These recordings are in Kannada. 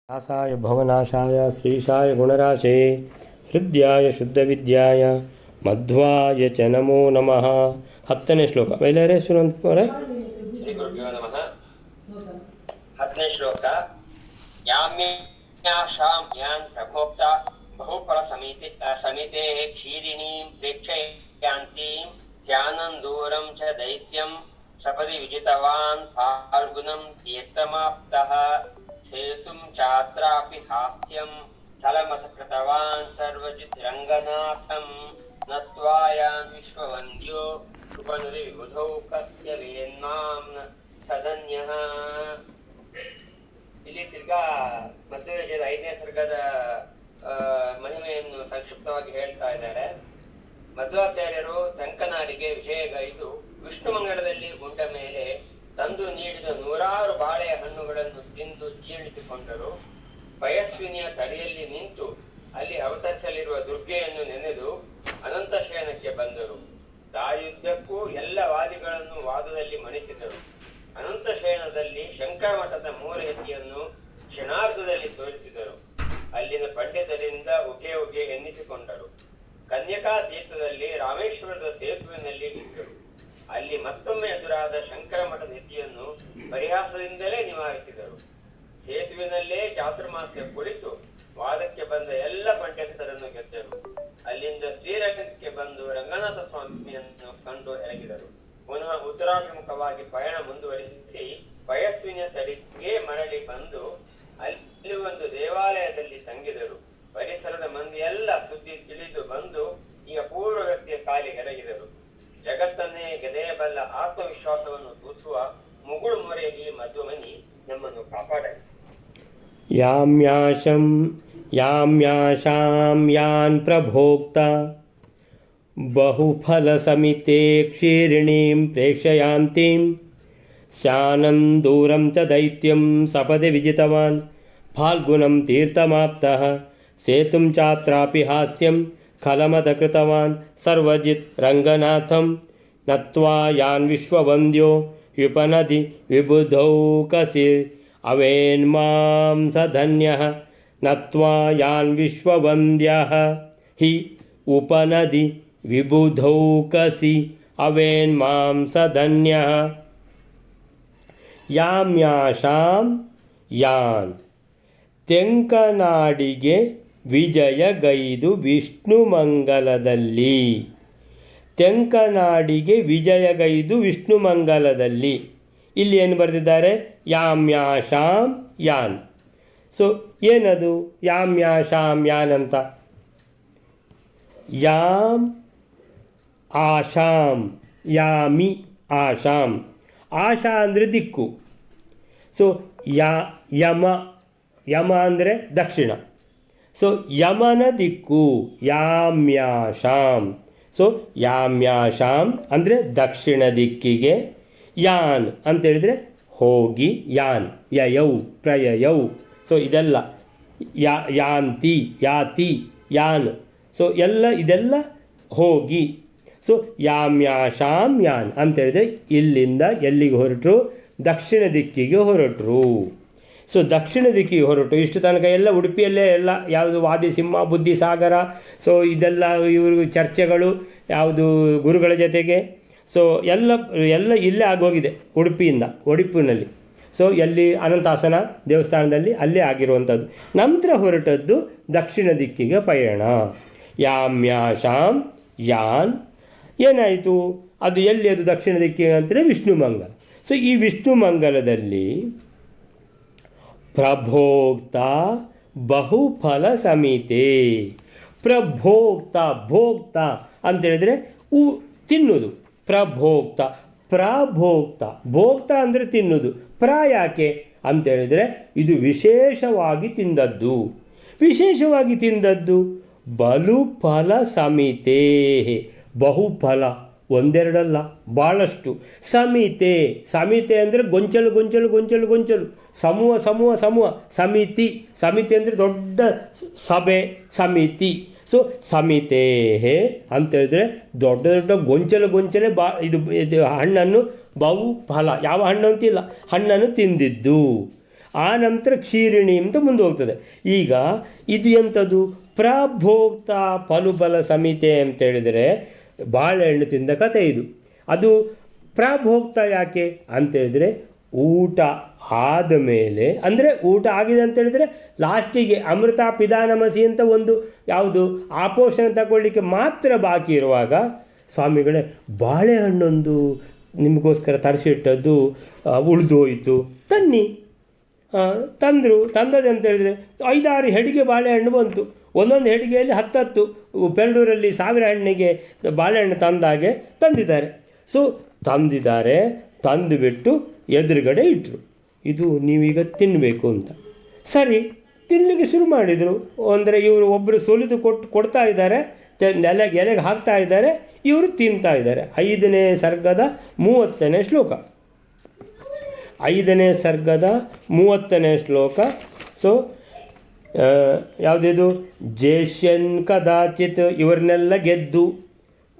व्यासाय भवनाशाय श्रीशाय गुणराशे हृद्याय शुद्धविद्याय मध्वाय च नमो नमः। ಹತ್ತನೇ ಶ್ಲೋಕ ಎಲ್ಲರೇ ಸುರಂತವರೇ ಶ್ರೀ ಗುರುಭ್ಯೋ ನಮಃ. 10ನೇ ಶ್ಲೋಕ. ಯಾಮ್ಯಾಶಾಂ ಯಾನ್ ಪ್ರಭೋಕ್ತ ಬಹುಫಲ ಸಮಿತೆ ಕ್ಷೀರಿಣೀಂ ಪ್ರೇಕ್ಷಯಾಂತೀಂ ಸ್ಯಾನಂದೂರಂ ಚ ದೈತ್ಯಂ ಸಪದಿ ವಿಜಿತವಾನ್ ಫಾಲ್ಗುಣಂ ತೀರ್ಥಮಾಪ್ತಃ ಸೇತುಂ ಚಾತ್ರಾಪಿ ಹಾಸ್ಯಂ ಥಲಮಥ ಕೃತವಾನ್ ಸರ್ವಜಿತ್ ರಂಗನಾಥಂ ನತ್ವಾಯಾನ್ ವಿಶ್ವವಂದ್ಯೋ ಉಪನುರಿ ವಿಬುಧೌ ಕಸ್ಯ ವೇನ್ಮಾಂ ಸದನ್ಯಃ. ಇಲ್ಲಿ ತಿರ್ಗಾ ಮಧ್ವವಿಜಯದ 5ನೇ ಸರ್ಗದ ಮಹಿಮೆಯನ್ನು ಸಂಕ್ಷಿಪ್ತವಾಗಿ ಹೇಳ್ತಾ ಇದ್ದಾರೆ. ಮಧ್ವಾಚಾರ್ಯರು ತಂಕನಾಡಿಗೆ ವಿಷಯಗೈದು ವಿಷ್ಣು ಮಂಗಲದಲ್ಲಿ ಉಂಡ ಮೇಲೆ ತಂದು ನೀಡಿದ 100 ಬಾಳೆಯ ಹಣ್ಣುಗಳನ್ನು ತಿಂದು ಜೀರ್ಣಿಸಿಕೊಂಡರು. ಪಯಸ್ವಿನಿಯ ತಡೆಯಲ್ಲಿ ನಿಂತು ಅಲ್ಲಿ ಅವತರಿಸಲಿರುವ ದುರ್ಗೆಯನ್ನು ನೆನೆದು ಅನಂತ ಶಯನಕ್ಕೆ ಬಂದರು. ದಾಯುದ್ದಕ್ಕೂ ಎಲ್ಲ ವಾದಿಗಳನ್ನು ವಾದದಲ್ಲಿ ಮಣಿಸಿದರು. ಅನಂತ ಶಯನದಲ್ಲಿ ಶಂಕರ ಮಠದ ಮೂರಯತಿಯನ್ನು ಕ್ಷಣಾರ್ಧದಲ್ಲಿ ಸೋಲಿಸಿದರು. ಅಲ್ಲಿನ ಪಂಡಿತರಿಂದ ಉಗೆ ಉಗೆ ಎನ್ನಿಸಿಕೊಂಡರು. ಕನ್ಯಕಾ ತೀರ್ಥದಲ್ಲಿ ರಾಮೇಶ್ವರದ ಸೇತುವಿನಲ್ಲಿ ಇದ್ದರು. ಅಲ್ಲಿ ಮತ್ತೊಮ್ಮೆ ಎದುರಾದ ಶಂಕರ ಮಠದ ಯತಿಯನ್ನು ಪರಿಹಾಸದಿಂದಲೇ ನಿವಾರಿಸಿದರು. ಸೇತುವಿನಲ್ಲೇ ಚಾತುರ್ಮಾಸ್ಯ ಕುಳಿತು ವಾದಕ್ಕೆ ಬಂದ ಎಲ್ಲ ಪಂಡಿತರನ್ನು ಗೆದ್ದರು. ಅಲ್ಲಿಂದ ಶ್ರೀರಂಗಕ್ಕೆ ಬಂದು ರಂಗನಾಥ ಸ್ವಾಮಿಯನ್ನು ಕಂಡು ಎರಗಿದರು. ಪುನಃ ಉತ್ತರಾಭಿಮುಖವಾಗಿ ಪಯಣ ಮುಂದುವರಿಸಿ ಪಯಸ್ವಿನಿಯ ತಡಿಗೆ ಮರಳಿ ಬಂದು ಅಲ್ಲಿ ಒಂದು ದೇವಾಲಯದಲ್ಲಿ ತಂಗಿದರು. ಪರಿಸರದ ಮಂದಿ ಎಲ್ಲ ಸುದ್ದಿ ತಿಳಿದು ಬಂದು ಈ ಅಪೂರ್ವ ವ್ಯಕ್ತಿಯ ಕಾಲಿಗೆ ಎರಗಿದರು. ಜಗತ್ತನ್ನೇ ಗೆದೆಯಬಲ್ಲ ಆತ್ಮವಿಶ್ವಾಸವನ್ನು ಸೂಸುವ ಮುಗುಳು ಮೊರೆ ಈ ಮಧ್ವಮನಿ ನಮ್ಮನ್ನು ಕಾಪಾಡಲಿ. ಯಾಮ್ಯಾಶಾಂ ಯಾನ್ ಪ್ರಭೋಕ್ತ ಬಹುಫಲಸಮಿತೆ ಕ್ಷೀರಿಣೀಂ ಪ್ರೇಕ್ಷಯಾಂತೀಂ ಸ್ಯಾನಂದೂರಂ ಚ ದೈತ್ಯಂ ಸಪದಿ ವಿಜಿತವಾನ್ ಫಾಲ್ಗುಣಂ ತೀರ್ಥಮಾಪ್ತಃ ಸೇತುಂ ಚಾತ್ರಾಪಿ ಹಾಸ್ಯಂ ಖಲಮತ ಕೃತವಾನ್ ಸರ್ವಜಿತ್ ರಂಗನಾಥಂ ನತ್ವಾ ಯಾನ್ ವಿಶ್ವವಂದ್ಯೋ ವಿಪನದಿ ವಿಬುಧೌ ಕಸಿ ಅವೇನ್ಮಾಂ ಸಧನ್ಯಃ ನತ್ವಾ ಯಾನ್ ವಿಶ್ವವಂದ್ಯಃ ಹಿ ಉಪನದಿ ವಿಬುಧೌ ಕಸಿ ಅವೇನ್ಮಾಂ ಸಧನ್ಯಃ. ಯಾಮ್ಯಾಶಾಂ ಯಾನ್ ತೆಂಕನಾಡಿಗೆ ವಿಜಯಗೈದು ವಿಷ್ಣು ಮಂಗಲದಲ್ಲಿ. ತೆಂಕನಾಡಿಗೆ ವಿಜಯಗೈದು ವಿಷ್ಣು ಮಂಗಲದಲ್ಲಿ. ಇಲ್ಲಿ ಏನು ಬರೆದಿದ್ದಾರೆ? ಯಾಮ್ಯಾಶಾಂ ಯಾನ್. ಸೊ ಏನದು ಯಾಮ್ಯಾಶಾಂ ಯಾನ್ ಅಂತ? ಯಾಮ್ ಆಶಾಂ, ಯಾಮಿ ಆಶಾಂ. ಆಶಾ ಅಂದರೆ ದಿಕ್ಕು. ಸೊ ಯಮ, ಯಮ ಅಂದರೆ ದಕ್ಷಿಣ. ಸೊ ಯಮನ ದಿಕ್ಕು ಯಾಮ್ಯಾಶಾಂ. ಸೊ ಯಾಮ್ಯಾಶಾಂ ಅಂದರೆ ದಕ್ಷಿಣ ದಿಕ್ಕಿಗೆ. ಯಾನ್ ಅಂತೇಳಿದರೆ ಹೋಗಿ, ಯಾನ್ ಯಯೌ ಪ್ರಯಯೌ. ಸೊ ಇದೆಲ್ಲ ಯಾಂತಿ ಯಾತಿ ಯಾನ್. ಸೊ ಇದೆಲ್ಲ ಹೋಗಿ. ಸೊ ಯಾಮ್ಯಾಶಾಂ ಯಾನ್ ಅಂತೇಳಿದರೆ ಇಲ್ಲಿಂದ ಎಲ್ಲಿಗೆ ಹೊರಟರು? ದಕ್ಷಿಣ ದಿಕ್ಕಿಗೆ ಹೊರಟರು. ಸೊ ದಕ್ಷಿಣ ದಿಕ್ಕಿಗೆ ಹೊರಟು. ಇಷ್ಟು ತನಕ ಎಲ್ಲ ಉಡುಪಿಯಲ್ಲೇ ಎಲ್ಲ ಯಾವುದು ವಾದಿಸಿಂಹ ಬುದ್ಧಿಸಾಗರ, ಸೊ ಇದೆಲ್ಲ ಇವರು ಚರ್ಚೆಗಳು ಯಾವುದು ಗುರುಗಳ ಜೊತೆಗೆ. ಸೊ ಎಲ್ಲ ಇಲ್ಲೇ ಆಗೋಗಿದೆ ಉಡುಪಿನಲ್ಲಿ. ಸೊ ಎಲ್ಲಿ ಅನಂತಾಸನ ದೇವಸ್ಥಾನದಲ್ಲಿ ಅಲ್ಲೇ ಆಗಿರುವಂಥದ್ದು. ನಂತರ ಹೊರಟದ್ದು ದಕ್ಷಿಣ ದಿಕ್ಕಿಗೆ ಪಯಣ. ಯಾಮ್ಯಾಶಾಂ ಯಾನ್ ಏನಾಯಿತು? ಅದು ಎಲ್ಲಿ? ಅದು ದಕ್ಷಿಣ ದಿಕ್ಕಿಗೆ ಅಂತಲೇ ವಿಷ್ಣು ಮಂಗಲ. ಸೊ ಈ ವಿಷ್ಣು ಮಂಗಲದಲ್ಲಿ ಪ್ರಭೋಕ್ತ ಬಹುಫಲ ಸಮಿತೆ. ಪ್ರಭೋಕ್ತ, ಭೋಕ್ತ ಅಂತೇಳಿದರೆ ತಿನ್ನುವುದು. ಪ್ರಭೋಕ್ತ, ಪ್ರಭೋಕ್ತ, ಭೋಕ್ತ ಅಂದರೆ ತಿನ್ನುವುದು. ಯಾಕೆ ಅಂತೇಳಿದರೆ ಇದು ವಿಶೇಷವಾಗಿ ತಿಂದದ್ದು. ವಿಶೇಷವಾಗಿ ತಿಂದದ್ದು ಬಲು ಫಲ ಸಮಿತೆ. ಬಹುಫಲ, ಒಂದೆರಡಲ್ಲ, ಭಾಳಷ್ಟು. ಸಮಿತೆ, ಸಮಿತೆ ಅಂದರೆ ಗೊಂಚಲು ಗೊಂಚಲು ಗೊಂಚಲು ಗೊಂಚಲು, ಸಮೂಹ ಸಮೂಹ ಸಮೂಹ. ಸಮಿತಿ ಅಂದರೆ ದೊಡ್ಡ ಸಭೆ, ಸಮಿತಿ. ಸೊ ಸಮಿತೆ ಅಂತೇಳಿದ್ರೆ ದೊಡ್ಡ ದೊಡ್ಡ ಗೊಂಚಲೆ ಇದು ಹಣ್ಣನ್ನು ಬಹು ಫಲ, ಯಾವ ಹಣ್ಣು ಅಂತಿಲ್ಲ, ಹಣ್ಣನ್ನು ತಿಂದಿದ್ದು. ಆ ನಂತರ ಕ್ಷೀರಿಣಿ ಅಂತ ಮುಂದೆ ಹೋಗ್ತದೆ. ಈಗ ಇದು ಎಂಥದ್ದು? ಪ್ರಭೋಕ್ತ ಫಲುಬಲ ಸಮಿತೆ ಅಂತ ಹೇಳಿದರೆ ಬಾಳೆಹಣ್ಣು ತಿಂದ ಕಥೆ ಇದು. ಅದು ಪ್ರಭೋಕ್ತ ಯಾಕೆ ಅಂತೇಳಿದರೆ ಊಟ ಆದ ಮೇಲೆ, ಅಂದರೆ ಊಟ ಆಗಿದೆ ಅಂತೇಳಿದರೆ ಲಾಸ್ಟಿಗೆ ಅಮೃತ ಪಿದಾನಮಸಿ ಅಂತ ಒಂದು ಯಾವುದು ಆಪೋಷಣ ತಗೊಳ್ಳಿಕ್ಕೆ ಮಾತ್ರ ಬಾಕಿ ಇರುವಾಗ ಸ್ವಾಮಿಗಳೇ ಬಾಳೆಹಣ್ಣೊಂದು ನಿಮಗೋಸ್ಕರ ತರಿಸಿಟ್ಟದ್ದು ಉಳಿದೋಯಿತು, ತನ್ನಿ. ತಂದದ್ದು ಅಂತ ಹೇಳಿದರೆ 5-6 ಹೆಡಿಗೆ ಬಾಳೆಹಣ್ಣು ಬಂತು. ಒಂದೊಂದು ಹೆಡಿಗೆಯಲ್ಲಿ 10 ಪೆರಡೂರಲ್ಲಿ 1000 ಹಣ್ಣಿಗೆ ಬಾಳೆಹಣ್ಣು ತಂದಾಗೆ ತಂದಿದ್ದಾರೆ. ಸೊ ತಂದಿದ್ದಾರೆ, ತಂದುಬಿಟ್ಟು ಎದುರುಗಡೆ ಇಟ್ಟರು, ಇದು ನೀವೀಗ ತಿನ್ನಬೇಕು ಅಂತ. ಸರಿ, ತಿನ್ನಲಿಕ್ಕೆ ಶುರು ಮಾಡಿದರು. ಅಂದರೆ ಇವರು ಒಬ್ಬರು ಸುಲಿದು ಕೊಡ್ತಾ ಇದ್ದಾರೆ, ಎಲೆಗೆ ಹಾಕ್ತಾ ಇದ್ದಾರೆ, ಇವರು ತಿಂತಾ ಇದ್ದಾರೆ. 5ನೇ ಸರ್ಗದ 30ನೇ ಶ್ಲೋಕ. 5ನೇ ಸರ್ಗದ 30ನೇ ಶ್ಲೋಕ. ಸೊ ಯಾವುದಿದು? ಜೇಷ್ಯನ್ ಕದಾಚಿತ್, ಇವರನ್ನೆಲ್ಲ ಗೆದ್ದು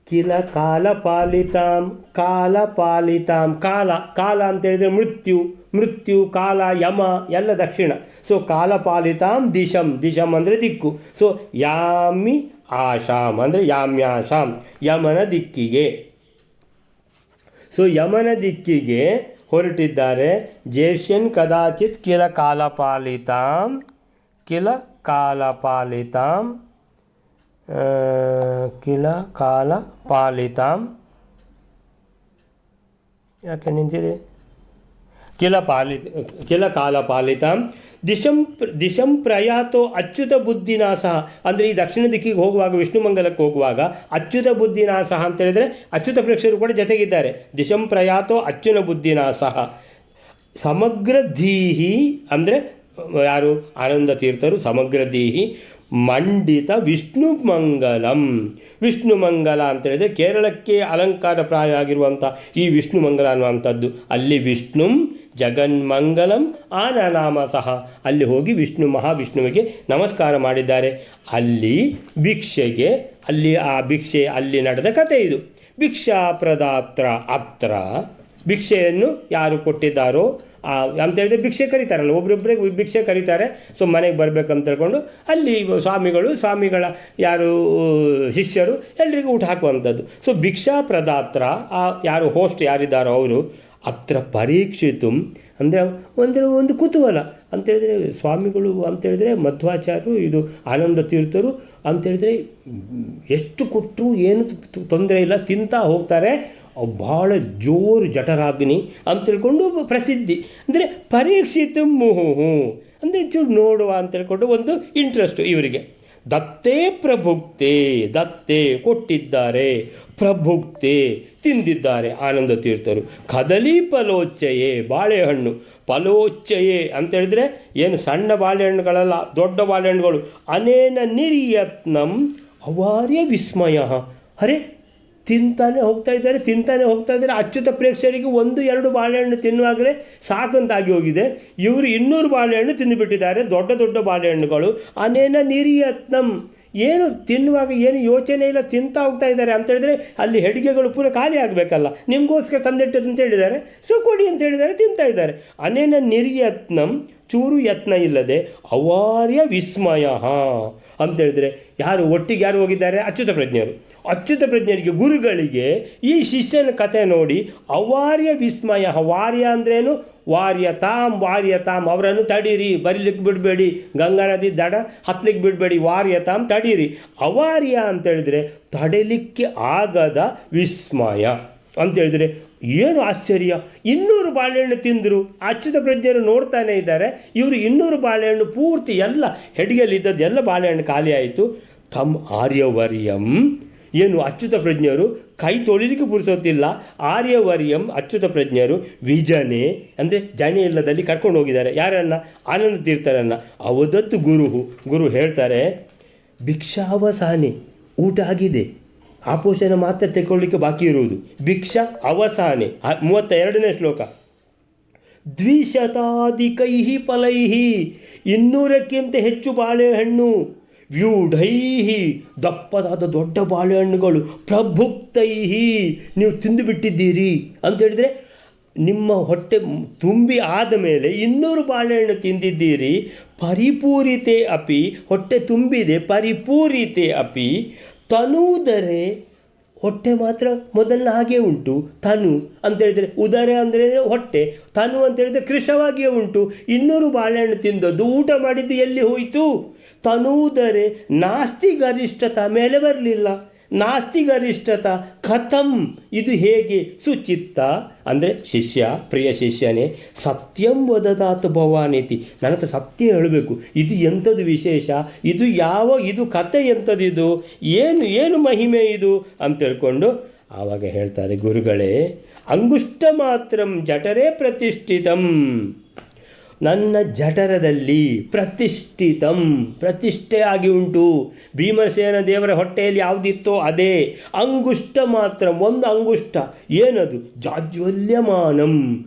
ಕಿಲ ಕಾಲ ಪಾಲಿತಾಂ, ಕಾಲ ಪಾಲಿತಾಂ, ಕಾಲ ಅಂತ ಹೇಳಿದರೆ ಮೃತ್ಯು, ಕಾಲ, ಯಮ ಎಲ್ಲ ದಕ್ಷಿಣ. ಸೊ ಕಾಲ ಪಾಲಿತಾಂ ದಿಶಂ ಅಂದರೆ ದಿಕ್ಕು. ಸೊ ಯಾಮಿ ಆಶಾಂ ಅಂದರೆ ಯಾಮ್ಯಾಶಾಂ, ಯಮನ ದಿಕ್ಕಿಗೆ. ಸೊ ಯಮನ ದಿಕ್ಕಿಗೆ ಹೊರಟಿದ್ದಾರೆ. ಜೇಷ್ಯನ್ ಕದಾಚಿತ್ ಕಿಲ ಕಾಲ ಪಾಲಿತಾಂ, ಕಿಲ ಕಾಲ ಪಾಲಿತಾಂ, ಕಿಲ ಕಾಲ ಪಾಲಿತಾಂ, ಯಾಕೆ ನಿಂತಿದೆ? ಕಿಲ ಕಾಲ ಪಾಲಿತಾಂ ದಿಶಂ ಪ್ರಯಾತೋ ಅಚ್ಯುತ ಬುದ್ಧಿನಾಶ. ಅಂದರೆ ಈ ದಕ್ಷಿಣ ದಿಕ್ಕಿಗೆ ಹೋಗುವಾಗ, ವಿಷ್ಣು ಮಂಗಲಕ್ಕೆ ಹೋಗುವಾಗ ಅಚ್ಯುತ ಬುದ್ಧಿನಾಶ ಅಂತ ಹೇಳಿದರೆ ಅಚ್ಯುತ ಪ್ರೇಕ್ಷಕರು ಕೂಡ ಜೊತೆಗಿದ್ದಾರೆ. ದಿಶಂ ಪ್ರಯಾತೋ ಅಚ್ಯುತ ಬುದ್ಧಿನಾಶ. ಸಮಗ್ರ ಧೀಹಿ ಅಂದರೆ ಯಾರು? ಆನಂದ ತೀರ್ಥರು. ಸಮಗ್ರ ಧೀಹಿ ಮಂಡಿತ ವಿಷ್ಣು ಮಂಗಲಂ. ವಿಷ್ಣು ಮಂಗಲ ಅಂತ ಹೇಳಿದರೆ ಕೇರಳಕ್ಕೆ ಅಲಂಕಾರ ಪ್ರಾಯ ಆಗಿರುವಂಥ ಈ ವಿಷ್ಣು ಮಂಗಲ ಅನ್ನುವಂಥದ್ದು. ಅಲ್ಲಿ ವಿಷ್ಣುಂ ಜಗನ್ಮಂಗಲಂ ಆನನಾಮ ಸಹ. ಅಲ್ಲಿ ಹೋಗಿ ಮಹಾವಿಷ್ಣುವಿಗೆ ನಮಸ್ಕಾರ ಮಾಡಿದ್ದಾರೆ. ಅಲ್ಲಿ ಭಿಕ್ಷೆಗೆ, ಅಲ್ಲಿ ನಡೆದ ಕಥೆ ಇದು. ಭಿಕ್ಷಾ ಪ್ರದಾತ್ರ ಅತ್ರ, ಭಿಕ್ಷೆಯನ್ನು ಯಾರು ಕೊಟ್ಟಿದ್ದಾರೋ ಅಂತ ಹೇಳಿದ್ರೆ ಭಿಕ್ಷೆ ಕರೀತಾರಲ್ಲ, ಒಬ್ಬರೊಬ್ಬರಿಗೆ ಭಿಕ್ಷೆ ಕರೀತಾರೆ. ಸೊ ಮನೆಗೆ ಬರಬೇಕಂತ ಹೇಳ್ಕೊಂಡು ಅಲ್ಲಿ ಸ್ವಾಮಿಗಳ ಯಾರು ಶಿಷ್ಯರು ಎಲ್ರಿಗೂ ಊಟ ಹಾಕುವಂಥದ್ದು. ಸೊ ಭಿಕ್ಷಾ ಪ್ರದಾತ್ರ, ಯಾರು ಹೋಸ್ಟ್ ಯಾರಿದ್ದಾರೋ ಅವರು ಅತ್ರ ಪರೀಕ್ಷಿತು ಅಂದರೆ ಒಂದು ಕುತೂಹಲ ಅಂತೇಳಿದರೆ ಸ್ವಾಮಿಗಳು ಅಂತೇಳಿದರೆ ಮಧ್ವಾಚಾರ್ಯರು, ಇದು ಆನಂದ ತೀರ್ಥರು ಅಂತೇಳಿದರೆ ಎಷ್ಟು ಕೊಟ್ಟರು ಏನು ತೊಂದರೆ ಇಲ್ಲ, ತಿಂತಾ ಹೋಗ್ತಾರೆ. ಭಾಳ ಜೋರು ಜಠರಾಗ್ನಿ ಅಂತ ತಿಳ್ಕೊಂಡು ಪ್ರಸಿದ್ಧಿ. ಅಂದರೆ ಪರೀಕ್ಷಿತ ಮುಹುಹು ಅಂದರೆ ಚೂರು ನೋಡುವ ಅಂತ ಹೇಳ್ಕೊಂಡು ಒಂದು ಇಂಟ್ರೆಸ್ಟು ಇವರಿಗೆ. ದತ್ತೇ ಪ್ರಭುಕ್ತೆ, ದತ್ತೆ ಕೊಟ್ಟಿದ್ದಾರೆ, ಪ್ರಭುಕ್ತೆ ತಿಂದಿದ್ದಾರೆ ಆನಂದ ತೀರ್ಥರು. ಕದಲಿ ಫಲೋಚ್ಚಯೇ, ಬಾಳೆಹಣ್ಣು. ಫಲೋಚ್ಚಯೇ ಅಂತ ಹೇಳಿದರೆ ಏನು ಸಣ್ಣ ಬಾಳೆಹಣ್ಣುಗಳಲ್ಲ, ದೊಡ್ಡ ಬಾಳೆಹಣ್ಣುಗಳು. ಅನೇನ ನಿರ್ಯತ್ನಂ ಅವಾರ್ಯ ವಿಸ್ಮಯ. ಅರೆ, ತಿಂತಾನೆ ಹೋಗ್ತಾ ಇದ್ದಾರೆ. ಅಚ್ಯುತ ಪ್ರೇಕ್ಷಕರಿಗೆ 1-2 ಬಾಳೆಹಣ್ಣು ತಿನ್ನುವಾಗಲೇ ಸಾಕಂತಾಗಿ ಹೋಗಿದೆ. ಇವರು 200 ಬಾಳೆಹಣ್ಣು ತಿಂದುಬಿಟ್ಟಿದ್ದಾರೆ, ದೊಡ್ಡ ಬಾಳೆಹಣ್ಣುಗಳು. ಅನೇನ ನಿರ್ಯತ್ನಂ, ಏನು ತಿನ್ನುವಾಗ ಏನು ಯೋಚನೆ ಇಲ್ಲ, ತಿಂತಾ ಹೋಗ್ತಾ ಇದ್ದಾರೆ ಅಂತ ಹೇಳಿದರೆ ಅಲ್ಲಿ ಹೆಡಿಗೆಗಳು ಪೂರ ಖಾಲಿ ಆಗಬೇಕಲ್ಲ, ನಿಮಗೋಸ್ಕರ ತಂದಿಟ್ಟದ್ದು ಅಂತ ಹೇಳಿದ್ದಾರೆ. ಸೊ ಕೊಡಿ ಅಂತ ಹೇಳಿದ್ದಾರೆ, ತಿಂತಾ ಇದ್ದಾರೆ. ಅನೇನ ನಿರ್ಯತ್ನಂ, ಚೂರು ಯತ್ನ ಇಲ್ಲದೆ, ಅವಾರ್ಯ ವಿಸ್ಮಯ ಅಂತೇಳಿದರೆ ಒಟ್ಟಿಗೆ ಯಾರು ಹೋಗಿದ್ದಾರೆ? ಅಚ್ಯುತ ಪ್ರಜ್ಞರಿಗೆ ಗುರುಗಳಿಗೆ ಈ ಶಿಷ್ಯನ ಕಥೆ ನೋಡಿ ಅವಾರ್ಯ ವಿಸ್ಮಯ. ವಾರ್ಯ ಅಂದ್ರೇನು? ವಾರ್ಯತಾಂ, ಅವರನ್ನು ತಡೀರಿ, ಬರೀಲಿಕ್ಕೆ ಬಿಡಬೇಡಿ, ಗಂಗಾ ನದಿ ದಡ ಹತ್ತಲಿಕ್ಕೆ ಬಿಡಬೇಡಿ, ವಾರ್ಯತಾಂ ತಡೀರಿ. ಅವಾರ್ಯ ಅಂತೇಳಿದರೆ ತಡೀಲಿಕ್ಕೆ ಆಗದ ವಿಸ್ಮಯ ಅಂತೇಳಿದರೆ ಏನು ಆಶ್ಚರ್ಯ. 200 ಬಾಳೆಹಣ್ಣು ತಿಂದರು. ಅಚ್ಯುತ ಪ್ರಜ್ಞರು ನೋಡ್ತಾನೆ ಇದ್ದಾರೆ. ಇವರು 200 ಬಾಳೆಹಣ್ಣು ಪೂರ್ತಿ ಎಲ್ಲ ಹೆಡಿಗೆಯಲ್ಲಿದ್ದದ್ದು ಎಲ್ಲ ಬಾಳೆಹಣ್ಣು ಖಾಲಿ ಆಯಿತು. ತಮ್ಮ ಆರ್ಯವರ್ಯಂ, ಏನು ಅಚ್ಯುತ ಪ್ರಜ್ಞರು ಕೈ ತೊಳಿಲಿಕ್ಕೆ ಪುರುಸೊತ್ತಿಲ್ಲ. ಆರ್ಯವರ್ಯಂ ಅಚ್ಯುತ ಪ್ರಜ್ಞರು ವಿಜನೆ ಅಂದರೆ ಜನೆ ಇಲ್ಲದಲ್ಲಿ ಕರ್ಕೊಂಡು ಹೋಗಿದ್ದಾರೆ. ಯಾರನ್ನು? ಆನಂದ ತೀರ್ಥರನ್ನು. ಅವದತ್ತು ಗುರು ಹೇಳ್ತಾರೆ, ಭಿಕ್ಷಾವಸಾನೆ, ಊಟ ಆಗಿದೆ, ಆಪೋಷಣ ಮಾತ್ರ ತೆಗೊಳ್ಳಿಕ್ಕೆ ಬಾಕಿ ಇರುವುದು. ಭಿಕ್ಷಾ ಅವಸಾನೆ 32ನೇ ಶ್ಲೋಕ. ದ್ವಿಶತಾಧಿಕೈಹಿ ಫಲೈಹಿ, 200ಕ್ಕಿಂತ ಹೆಚ್ಚು ಬಾಳೆಹಣ್ಣು. ವ್ಯೂಢೈಹಿ, ದಪ್ಪದಾದ ದೊಡ್ಡ ಬಾಳೆಹಣ್ಣುಗಳು. ಪ್ರಭುಕ್ತೈಹಿ, ನೀವು ತಿಂದುಬಿಟ್ಟಿದ್ದೀರಿ ಅಂತೇಳಿದರೆ ನಿಮ್ಮ ಹೊಟ್ಟೆ ತುಂಬಿ ಆದ ಮೇಲೆ 200 ಬಾಳೆಹಣ್ಣು ತಿಂದಿದ್ದೀರಿ, ಪರಿಪೂರಿತೆ ಅಪಿ, ಹೊಟ್ಟೆ ತುಂಬಿದೆ, ಪರಿಪೂರಿತೆ ಅಪಿ ತನೂದರೆ, ಹೊಟ್ಟೆ ಮಾತ್ರ ಮೊದಲಿನ ಹಾಗೆ ಉಂಟು. ತನು ಅಂತೇಳಿದರೆ ಉದರ ಅಂದರೆ ಹೊಟ್ಟೆ, ತನು ಅಂತೇಳಿದರೆ ಕೃಶವಾಗಿಯೇ ಉಂಟು. 200 ಬಾಳೆಹಣ್ಣು ತಿಂದದ್ದು ಊಟ ಮಾಡಿದ್ದು ಎಲ್ಲಿ ಹೋಯಿತು? ತನೂದರೆ ನಾಸ್ತಿ ಗರಿಷ್ಠತ, ಮೇಲೆ ಬರಲಿಲ್ಲ. ನಾಸ್ತಿ ಗರಿಷ್ಠತ ಕಥಂ, ಇದು ಹೇಗೆ? ಸುಚಿತ್ತ ಅಂದರೆ ಶಿಷ್ಯ, ಪ್ರಿಯ ಶಿಷ್ಯನೇ, ಸತ್ಯಂ ವದದಾತು ಭವಾನಿತಿ, ನನ್ನ ಹತ್ರ ಸತ್ಯ ಹೇಳಬೇಕು. ಇದು ಎಂಥದ್ದು ವಿಶೇಷ, ಇದು ಕತೆ ಎಂಥದ್ದು, ಏನು ಮಹಿಮೆ ಇದು ಅಂತ ಹೇಳ್ಕೊಂಡು ಆವಾಗ ಹೇಳ್ತಾರೆ ಗುರುಗಳೇ, ಅಂಗುಷ್ಟ ಮಾತ್ರಂ ಜಠರೇ ಪ್ರತಿಷ್ಠಿತಂ, ನನ್ನ ಜಠರದಲ್ಲಿ ಪ್ರತಿಷ್ಠಿತಂ, ಪ್ರತಿಷ್ಠೆ ಆಗಿ ಉಂಟು. ಭೀಮಸೇನ ದೇವರ ಹೊಟ್ಟೆಯಲ್ಲಿ ಯಾವುದಿತ್ತೋ ಅದೇ. ಅಂಗುಷ್ಟ ಮಾತ್ರ, ಒಂದು ಅಂಗುಷ್ಟ, ಏನದು? ಜಾಜ್ವಲ್ಯಮಾನಂ,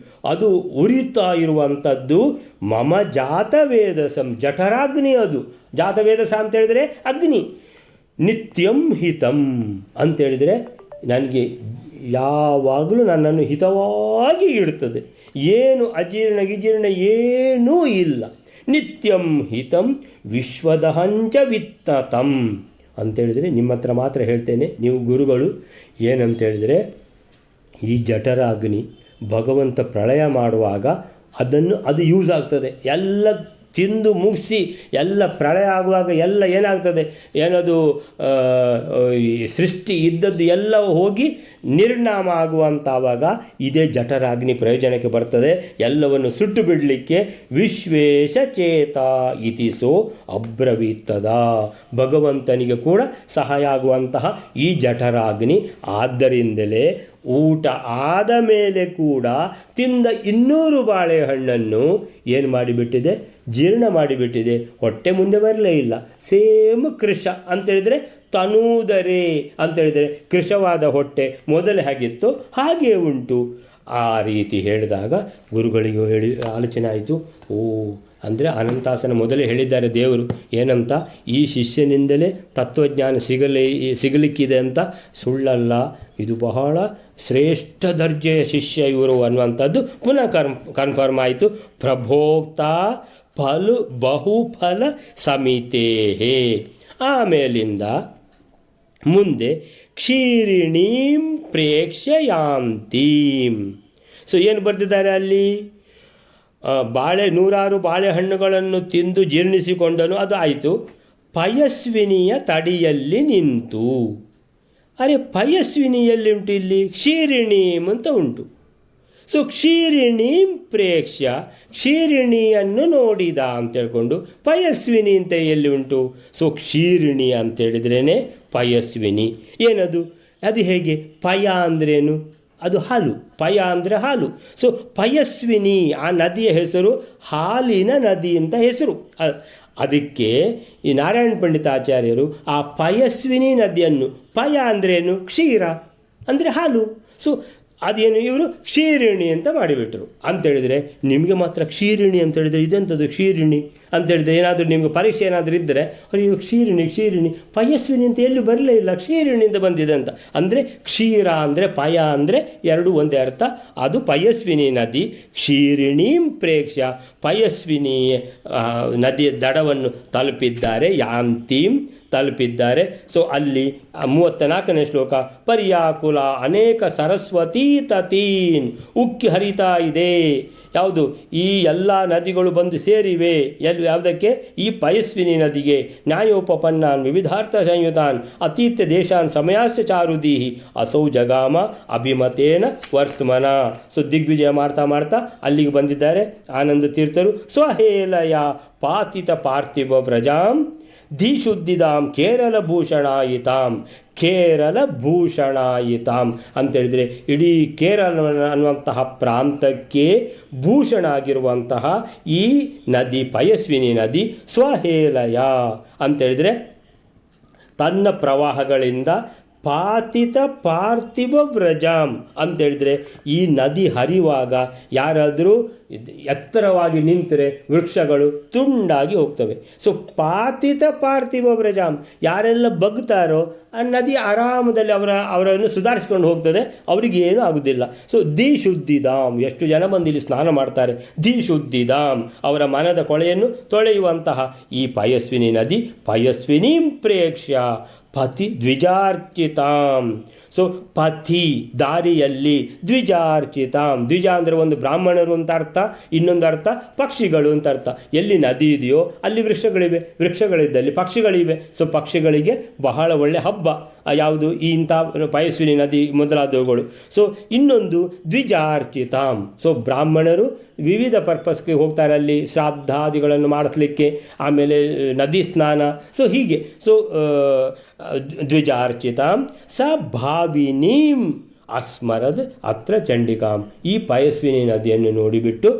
ಅದು ಉರಿತಾ ಇರುವಂಥದ್ದು. ಮಮ ಜಾತವೇದಸಂ, ಜಠರಾಗ್ನಿ ಅದು. ಜಾತವೇದಸ ಅಂತ ಹೇಳಿದರೆ ಅಗ್ನಿ. ನಿತ್ಯಂ ಹಿತಂ ಅಂತೇಳಿದರೆ ನನಗೆ ಯಾವಾಗಲೂ ನನ್ನನ್ನು ಹಿತವಾಗಿ ಇಡುತ್ತದೆ. ಏನು ಅಜೀರ್ಣ ಗಿಜೀರ್ಣ ಏನೂ ಇಲ್ಲ. ನಿತ್ಯಂ ಹಿತಂ ವಿಶ್ವದಹಂಚ ವಿತ್ತತಂ ಅಂತೇಳಿದರೆ, ನಿಮ್ಮ ಹತ್ರ ಮಾತ್ರ ಹೇಳ್ತೇನೆ, ನೀವು ಗುರುಗಳು ಏನಂತೇಳಿದರೆ, ಈ ಜಠರಾಗ್ನಿ ಭಗವಂತ ಪ್ರಳಯ ಮಾಡುವಾಗ ಅದು ಯೂಸ್ ಆಗ್ತದೆ. ಎಲ್ಲ ತಿಂದು ಮುಗಿಸಿ ಎಲ್ಲ ಪ್ರಳಯ ಆಗುವಾಗ ಎಲ್ಲ ಏನಾಗ್ತದೆ, ಏನದು ಸೃಷ್ಟಿ ಇದ್ದದ್ದು ಎಲ್ಲ ಹೋಗಿ ನಿರ್ನಾಮ ಆಗುವಂತಾವಾಗ ಇದೇ ಜಠರಾಗ್ನಿ ಪ್ರಯೋಜನಕ್ಕೆ ಬರ್ತದೆ. ಎಲ್ಲವನ್ನು ಸುಟ್ಟು ಬಿಡಲಿಕ್ಕೆ ವಿಶ್ವೇಶ ಚೇತ ಇತಿಸೋ ಅಬ್ರವೀತ್ತದ, ಭಗವಂತನಿಗೆ ಕೂಡ ಸಹಾಯ ಆಗುವಂತಹ ಈ ಜಠರಾಗ್ನಿ. ಆದ್ದರಿಂದಲೇ ಊಟ ಆದ ಮೇಲೆ ಕೂಡ ತಿಂದ 200 ಬಾಳೆಹಣ್ಣನ್ನು ಏನು ಮಾಡಿಬಿಟ್ಟಿದೆ? ಜೀರ್ಣ ಮಾಡಿಬಿಟ್ಟಿದೆ. ಹೊಟ್ಟೆ ಮುಂದೆ ಬರಲೇ ಇಲ್ಲ. ಸೇಮ್ ಕೃಶ ಅಂತೇಳಿದರೆ ತನೂದರೆ ಅಂತೇಳಿದರೆ ಕೃಶವಾದ ಹೊಟ್ಟೆ ಮೊದಲೇ ಹಾಗಿತ್ತು ಹಾಗೇ ಉಂಟು. ಆ ರೀತಿ ಹೇಳಿದಾಗ ಗುರುಗಳಿಗೂ ಆಲೋಚನೆ ಆಯಿತು. ಅಂದರೆ ಅನಂತಾಸನ ಮೊದಲೇ ಹೇಳಿದ್ದಾರೆ ದೇವರು ಏನಂತ, ಈ ಶಿಷ್ಯನಿಂದಲೇ ತತ್ವಜ್ಞಾನ ಸಿಗಲಿಕ್ಕಿದೆ ಅಂತ. ಸುಳ್ಳಲ್ಲ, ಇದು ಬಹಳ ಶ್ರೇಷ್ಠ ದರ್ಜೆಯ ಶಿಷ್ಯ ಇವರು ಅನ್ನುವಂಥದ್ದು ಪುನಃ ಕನ್ಫರ್ಮ್ ಆಯಿತು. ಪ್ರಭೋಕ್ತ ಬಹುಫಲ ಸಮಿತೇಹೇ. ಆಮೇಲಿಂದ ಮುಂದೆ ಕ್ಷೀರಿಣೀಂ ಪ್ರೇಕ್ಷ್ಯಾಂತೀಂ. ಸೊ ಏನು ಬರೆದಿದ್ದಾರೆ ಅಲ್ಲಿ? 100 ಬಾಳೆಹಣ್ಣುಗಳನ್ನು ತಿಂದು ಜೀರ್ಣಿಸಿಕೊಂಡನು, ಅದು ಆಯಿತು. ಪಯಸ್ವಿನಿಯ ತಡಿಯಲ್ಲಿ ನಿಂತು. ಅರೆ, ಪಯಸ್ವಿನಿಯಲ್ಲಿ ಉಂಟು, ಇಲ್ಲಿ ಕ್ಷೀರಿಣೀಂ ಅಂತ ಉಂಟು. ಸೊ ಕ್ಷೀರಿಣೀಂ ಪ್ರೇಕ್ಷ್ಯ, ಕ್ಷೀರಿಣಿಯನ್ನು ನೋಡಿದ ಅಂತ ಹೇಳ್ಕೊಂಡು ಪಯಸ್ವಿನಿ ಅಂತ ಎಲ್ಲಿ ಉಂಟು? ಸೊ ಕ್ಷೀರಿಣಿ ಅಂತೇಳಿದ್ರೇ ಪಯಸ್ವಿನಿ. ಏನದು? ಅದು ಹೇಗೆ? ಪಯ ಅಂದ್ರೇನು? ಅದು ಹಾಲು. ಪಯ ಅಂದರೆ ಹಾಲು. ಸೊ ಪಯಸ್ವಿನಿ, ಆ ನದಿಯ ಹೆಸರು ಹಾಲಿನ ನದಿ ಅಂತ ಹೆಸರು. ಅದಕ್ಕೆ ಈ ನಾರಾಯಣ ಪಂಡಿತಾಚಾರ್ಯರು ಆ ಪಯಸ್ವಿನಿ ನದಿಯನ್ನು, ಪಯ ಅಂದ್ರೇನು? ಕ್ಷೀರ ಅಂದರೆ ಹಾಲು. ಸೊ ಅದೇನು ಇವರು ಕ್ಷೀರಿಣಿ ಅಂತ ಮಾಡಿಬಿಟ್ರು. ಅಂತೇಳಿದರೆ ನಿಮಗೆ ಮಾತ್ರ ಕ್ಷೀರಿಣಿ ಅಂತೇಳಿದರೆ ಇದೆಂಥದ್ದು ಕ್ಷೀರಿಣಿ ಅಂತೇಳಿದರೆ, ಏನಾದರೂ ನಿಮಗೆ ಪರೀಕ್ಷೆ ಏನಾದರೂ ಇದ್ದರೆ ಅಯ್ಯೋ ಕ್ಷೀರಿಣಿ ಪಯಸ್ವಿನಿ ಅಂತ ಎಲ್ಲೂ ಬರಲೇ ಇಲ್ಲ, ಕ್ಷೀರಿಣಿಯಿಂದ ಬಂದಿದೆ ಅಂತ. ಅಂದರೆ ಕ್ಷೀರ ಅಂದರೆ ಪಯ ಅಂದರೆ ಎರಡೂ ಒಂದೇ ಅರ್ಥ. ಅದು ಪಯಸ್ವಿನಿ ನದಿ. ಕ್ಷೀರಿಣೀಂ ಪ್ರೇಕ್ಷ್ಯ, ಪಯಸ್ವಿನಿ ನದಿಯ ದಡವನ್ನು ತಲುಪಿದ್ದಾರೆ. ಯಾಂತೀಂ ತಲುಪಿದ್ದಾರೆ. ಸೊ ಅಲ್ಲಿ 34ನೇ ಶ್ಲೋಕ, ಪರ್ಯಾಕುಲ ಅನೇಕ ಸರಸ್ವತೀ ತತೀನ್, ಉಕ್ಕಿ ಹರಿತಾ ಇದೆ. ಯಾವುದು? ಈ ಎಲ್ಲ ನದಿಗಳು ಬಂದು ಸೇರಿವೆ. ಯಾವುದಕ್ಕೆ? ಈ ಪಯಸ್ವಿನಿ ನದಿಗೆ. ನ್ಯಾಯೋಪಪನ್ನಾನ್ ವಿವಿಧಾರ್ಥ ಸಂಯುತಾನ್ ಅತೀತ್ಯ ದೇಶಾನ್ ಸಮಯಾಶ್ಚ ಚಾರುದೀಹಿ ಅಸೌ ಜಗಾಮ ಅಭಿಮತೇನ ವರ್ತಮನ. ಸೊ ದಿಗ್ವಿಜಯ ಮಾಡ್ತಾ ಅಲ್ಲಿಗೆ ಬಂದಿದ್ದಾರೆ ಆನಂದ ತೀರ್ಥರು. ಸ್ವಹೇಲಯ ಪಾತಿತ ಪಾರ್ಥಿವ ಪ್ರಜಾಂ ಧೀಶುದ್ಧಿದಾಂ ಕೇರಳ ಭೂಷಣಾಯಿತಾಂ. ಕೇರಳ ಭೂಷಣಾಯಿತಾಂ ಅಂತೇಳಿದರೆ ಇಡೀ ಕೇರಳ ಅನ್ನುವಂತಹ ಪ್ರಾಂತಕ್ಕೆ ಭೂಷಣ ಆಗಿರುವಂತಹ ಈ ನದಿ ಪಯಸ್ವಿನಿ ನದಿ. ಸ್ವಹೇಲಯ ಅಂತೇಳಿದರೆ ತನ್ನ ಪ್ರವಾಹಗಳಿಂದ ಪಾತಿತ ಪಾರ್ಥಿವ ವ್ರಜಾಂ ಅಂತೇಳಿದರೆ ಈ ನದಿ ಹರಿಯುವಾಗ ಯಾರಾದರೂ ಎತ್ತರವಾಗಿ ನಿಂತರೆ ವೃಕ್ಷಗಳು ತುಂಡಾಗಿ ಹೋಗ್ತವೆ. ಸೊ ಪಾತಿತ ಪಾರ್ಥಿವ ವ್ರಜಾಂ, ಯಾರೆಲ್ಲ ಬಗ್ತಾರೋ ಆ ನದಿ ಆರಾಮದಲ್ಲಿ ಅವರನ್ನು ಸುಧಾರಿಸ್ಕೊಂಡು ಹೋಗ್ತದೆ, ಅವರಿಗೆ ಏನೂ ಆಗೋದಿಲ್ಲ. ಸೊ ದಿ ಶುದ್ಧಿಧಾಮ್, ಎಷ್ಟು ಜನ ಬಂದು ಇಲ್ಲಿ ಸ್ನಾನ ಮಾಡ್ತಾರೆ. ದಿ ಶುದ್ಧಿಧಾಮ್, ಅವರ ಮನದ ಕೊಳೆಯನ್ನು ತೊಳೆಯುವಂತಹ ಈ ಪಯಸ್ವಿನಿ ನದಿ ಪಯಸ್ವಿನೀಂ ಪ್ರೇಕ್ಷ್ಯ ಪತಿ ದ್ವಿಜಾರ್ಚಿತಾಂ. ಸೊ ಪಥಿ ದಾರಿಯಲ್ಲಿ, ದ್ವಿಜಾರ್ಚಿತಾಂ, ದ್ವಿಜ ಅಂದರೆ ಒಂದು ಬ್ರಾಹ್ಮಣರು ಅಂತ ಅರ್ಥ, ಇನ್ನೊಂದು ಅರ್ಥ ಪಕ್ಷಿಗಳು ಅಂತ ಅರ್ಥ. ಎಲ್ಲಿ ನದಿ ಇದೆಯೋ ಅಲ್ಲಿ ವೃಕ್ಷಗಳಿದ್ದಲ್ಲಿ ಪಕ್ಷಿಗಳಿವೆ. ಸೊ ಪಕ್ಷಿಗಳಿಗೆ ಬಹಳ ಒಳ್ಳೆ ಹಬ್ಬ ಯಾವುದು ಈ ಇಂಥ ಪಯಸ್ವಿನಿ ನದಿ ಮೊದಲಾದವುಗಳು. ಸೊ ಇನ್ನೊಂದು ದ್ವಿಜಾರ್ಚಿತಾಂ, ಸೊ ಬ್ರಾಹ್ಮಣರು ವಿವಿಧ ಪರ್ಪಸ್ಗೆ ಹೋಗ್ತಾರೆ ಅಲ್ಲಿ, ಶ್ರಾದ್ದಾದಿಗಳನ್ನು ಮಾಡಿಸ್ಲಿಕ್ಕೆ, ಆಮೇಲೆ ನದಿ ಸ್ನಾನ, ಸೊ ಹೀಗೆ. ಸೊ ದ್ವಿಜಾರ್ಚಿತಾಂ ಸ ಭಾವಿನೀಂ ಅಸ್ಮರದ್ ಅತ್ರ ಚಂಡಿಕಾಂ. ಈ ಪಯಸ್ವಿನಿ ನದಿಯನ್ನು ನೋಡಿಬಿಟ್ಟು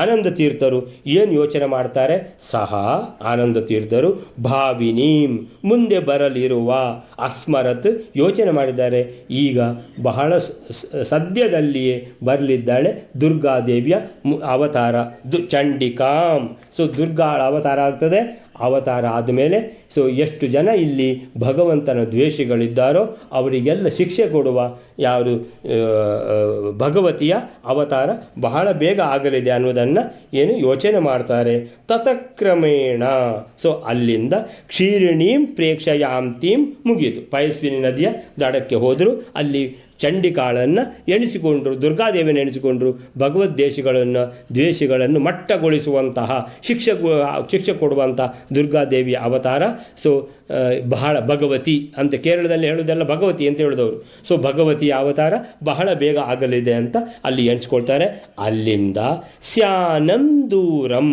ಆನಂದ ತೀರ್ಥರು ಏನು ಯೋಚನೆ ಮಾಡ್ತಾರೆ, ಸಹ ಆನಂದ ತೀರ್ಥರು ಭಾವಿನೀಂ ಮುಂದೆ ಬರಲಿರುವ, ಅಸ್ಮರತ್ ಯೋಚನೆ ಮಾಡಿದ್ದಾರೆ, ಈಗ ಬಹಳ ಸದ್ಯದಲ್ಲಿಯೇ ಬರಲಿದ್ದಾಳೆ ದುರ್ಗಾದೇವಿಯ ಅವತಾರ ಚಂಡಿಕಾಂ. ಸೊ ದುರ್ಗಾಳ ಅವತಾರ ಆಗ್ತದೆ. ಅವತಾರ ಆದಮೇಲೆ ಸೊ ಎಷ್ಟು ಜನ ಇಲ್ಲಿ ಭಗವಂತನ ದ್ವೇಷಿಗಳಿದ್ದಾರೋ ಅವರಿಗೆಲ್ಲ ಶಿಕ್ಷೆ ಕೊಡುವ ಯಾರು ಭಗವತಿಯ ಅವತಾರ ಬಹಳ ಬೇಗ ಆಗಲಿದೆ ಅನ್ನೋದನ್ನು ಏನು ಯೋಚನೆ ಮಾಡ್ತಾರೆ. ತತಕ್ರಮೇಣ, ಸೊ ಅಲ್ಲಿಂದ ಕ್ಷೀರಿಣೀಂ ಪ್ರೇಕ್ಷಯಾಂತೀಂ ಮುಗಿಯಿತು. ಪಯಸ್ವಿನಿ ನದಿಯ ದಡಕ್ಕೆ ಹೋದರು, ಅಲ್ಲಿ ಚಂಡಿಕಾಳನ್ನು ಎಣಿಸಿಕೊಂಡ್ರು, ದುರ್ಗಾದೇವಿಯನ್ನು ಎಣಿಸಿಕೊಂಡ್ರು. ದ್ವೇಷಿಗಳನ್ನು ಮಟ್ಟಗೊಳಿಸುವಂತಹ ಶಿಕ್ಷೆ ಕೊಡುವಂಥ ದುರ್ಗಾದೇವಿಯ ಅವತಾರ. ಸೊ ಬಹಳ ಭಗವತಿ ಅಂತ ಕೇರಳದಲ್ಲಿ ಹೇಳೋದೆಲ್ಲ ಭಗವತಿ ಅಂತ ಹೇಳಿದವರು. ಸೊ ಭಗವತಿಯ ಅವತಾರ ಬಹಳ ಬೇಗ ಆಗಲಿದೆ ಅಂತ ಅಲ್ಲಿ ಎಣಿಸ್ಕೊಳ್ತಾರೆ. ಅಲ್ಲಿಂದ ಸ್ಯಾನಂದೂರಂ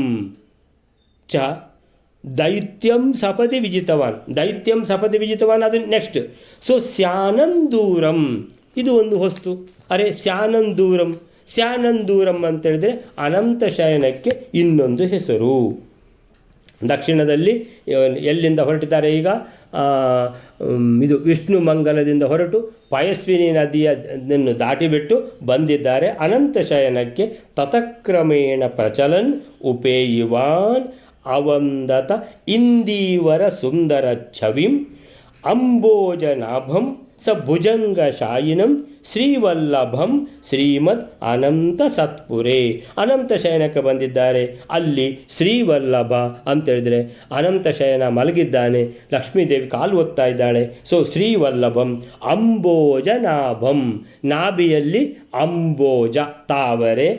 ಚ ದೈತ್ಯಂ ಸಪದಿ ವಿಜಿತವಾನ್ ಅದು ನೆಕ್ಸ್ಟ್. ಸೊ ಸ್ಯಾನಂದೂರಂ ಇದು ಒಂದು ಹೊಸ್ತು. ಸ್ಯಾನಂದೂರಂ ಅಂತೇಳಿದರೆ ಅನಂತ ಶಯನಕ್ಕೆ ಇನ್ನೊಂದು ಹೆಸರು. ದಕ್ಷಿಣದಲ್ಲಿ ಎಲ್ಲಿಂದ ಹೊರಟಿದ್ದಾರೆ ಈಗ, ಇದು ವಿಷ್ಣು ಮಂಗಲದಿಂದ ಹೊರಟು ಪಯಸ್ವಿನಿ ನದಿಯನ್ನು ದಾಟಿಬಿಟ್ಟು ಬಂದಿದ್ದಾರೆ ಅನಂತ ಶಯನಕ್ಕೆ. ತತಕ್ರಮೇಣ ಪ್ರಚಲನ್ ಉಪೇಯುವಾನ್ ಅವಂದತ ಇಂದೀವರ ಸುಂದರ ಛವಿಂ ಅಂಬೋಜನಾಭಂ ಸ ಭುಜಂಗಶಾಯಿನಂ ಶ್ರೀವಲ್ಲಭಂ ಶ್ರೀಮದ್ ಅನಂತ ಸತ್ಪುರೇ. ಅನಂತ ಶಯನಕ್ಕೆ ಬಂದಿದ್ದಾರೆ. ಅಲ್ಲಿ ಶ್ರೀವಲ್ಲಭ ಅಂತೇಳಿದರೆ ಅನಂತ ಶಯನ ಮಲಗಿದ್ದಾನೆ, ಲಕ್ಷ್ಮೀದೇವಿ ಕಾಲು ಒತ್ತಾ ಇದ್ದಾಳೆ. ಸೊ ಶ್ರೀವಲ್ಲಭಂ ಅಂಬೋಜನಾಭಂ, ನಾಭಿಯಲ್ಲಿ ಅಂಬೋಜ ತಾವರೆ,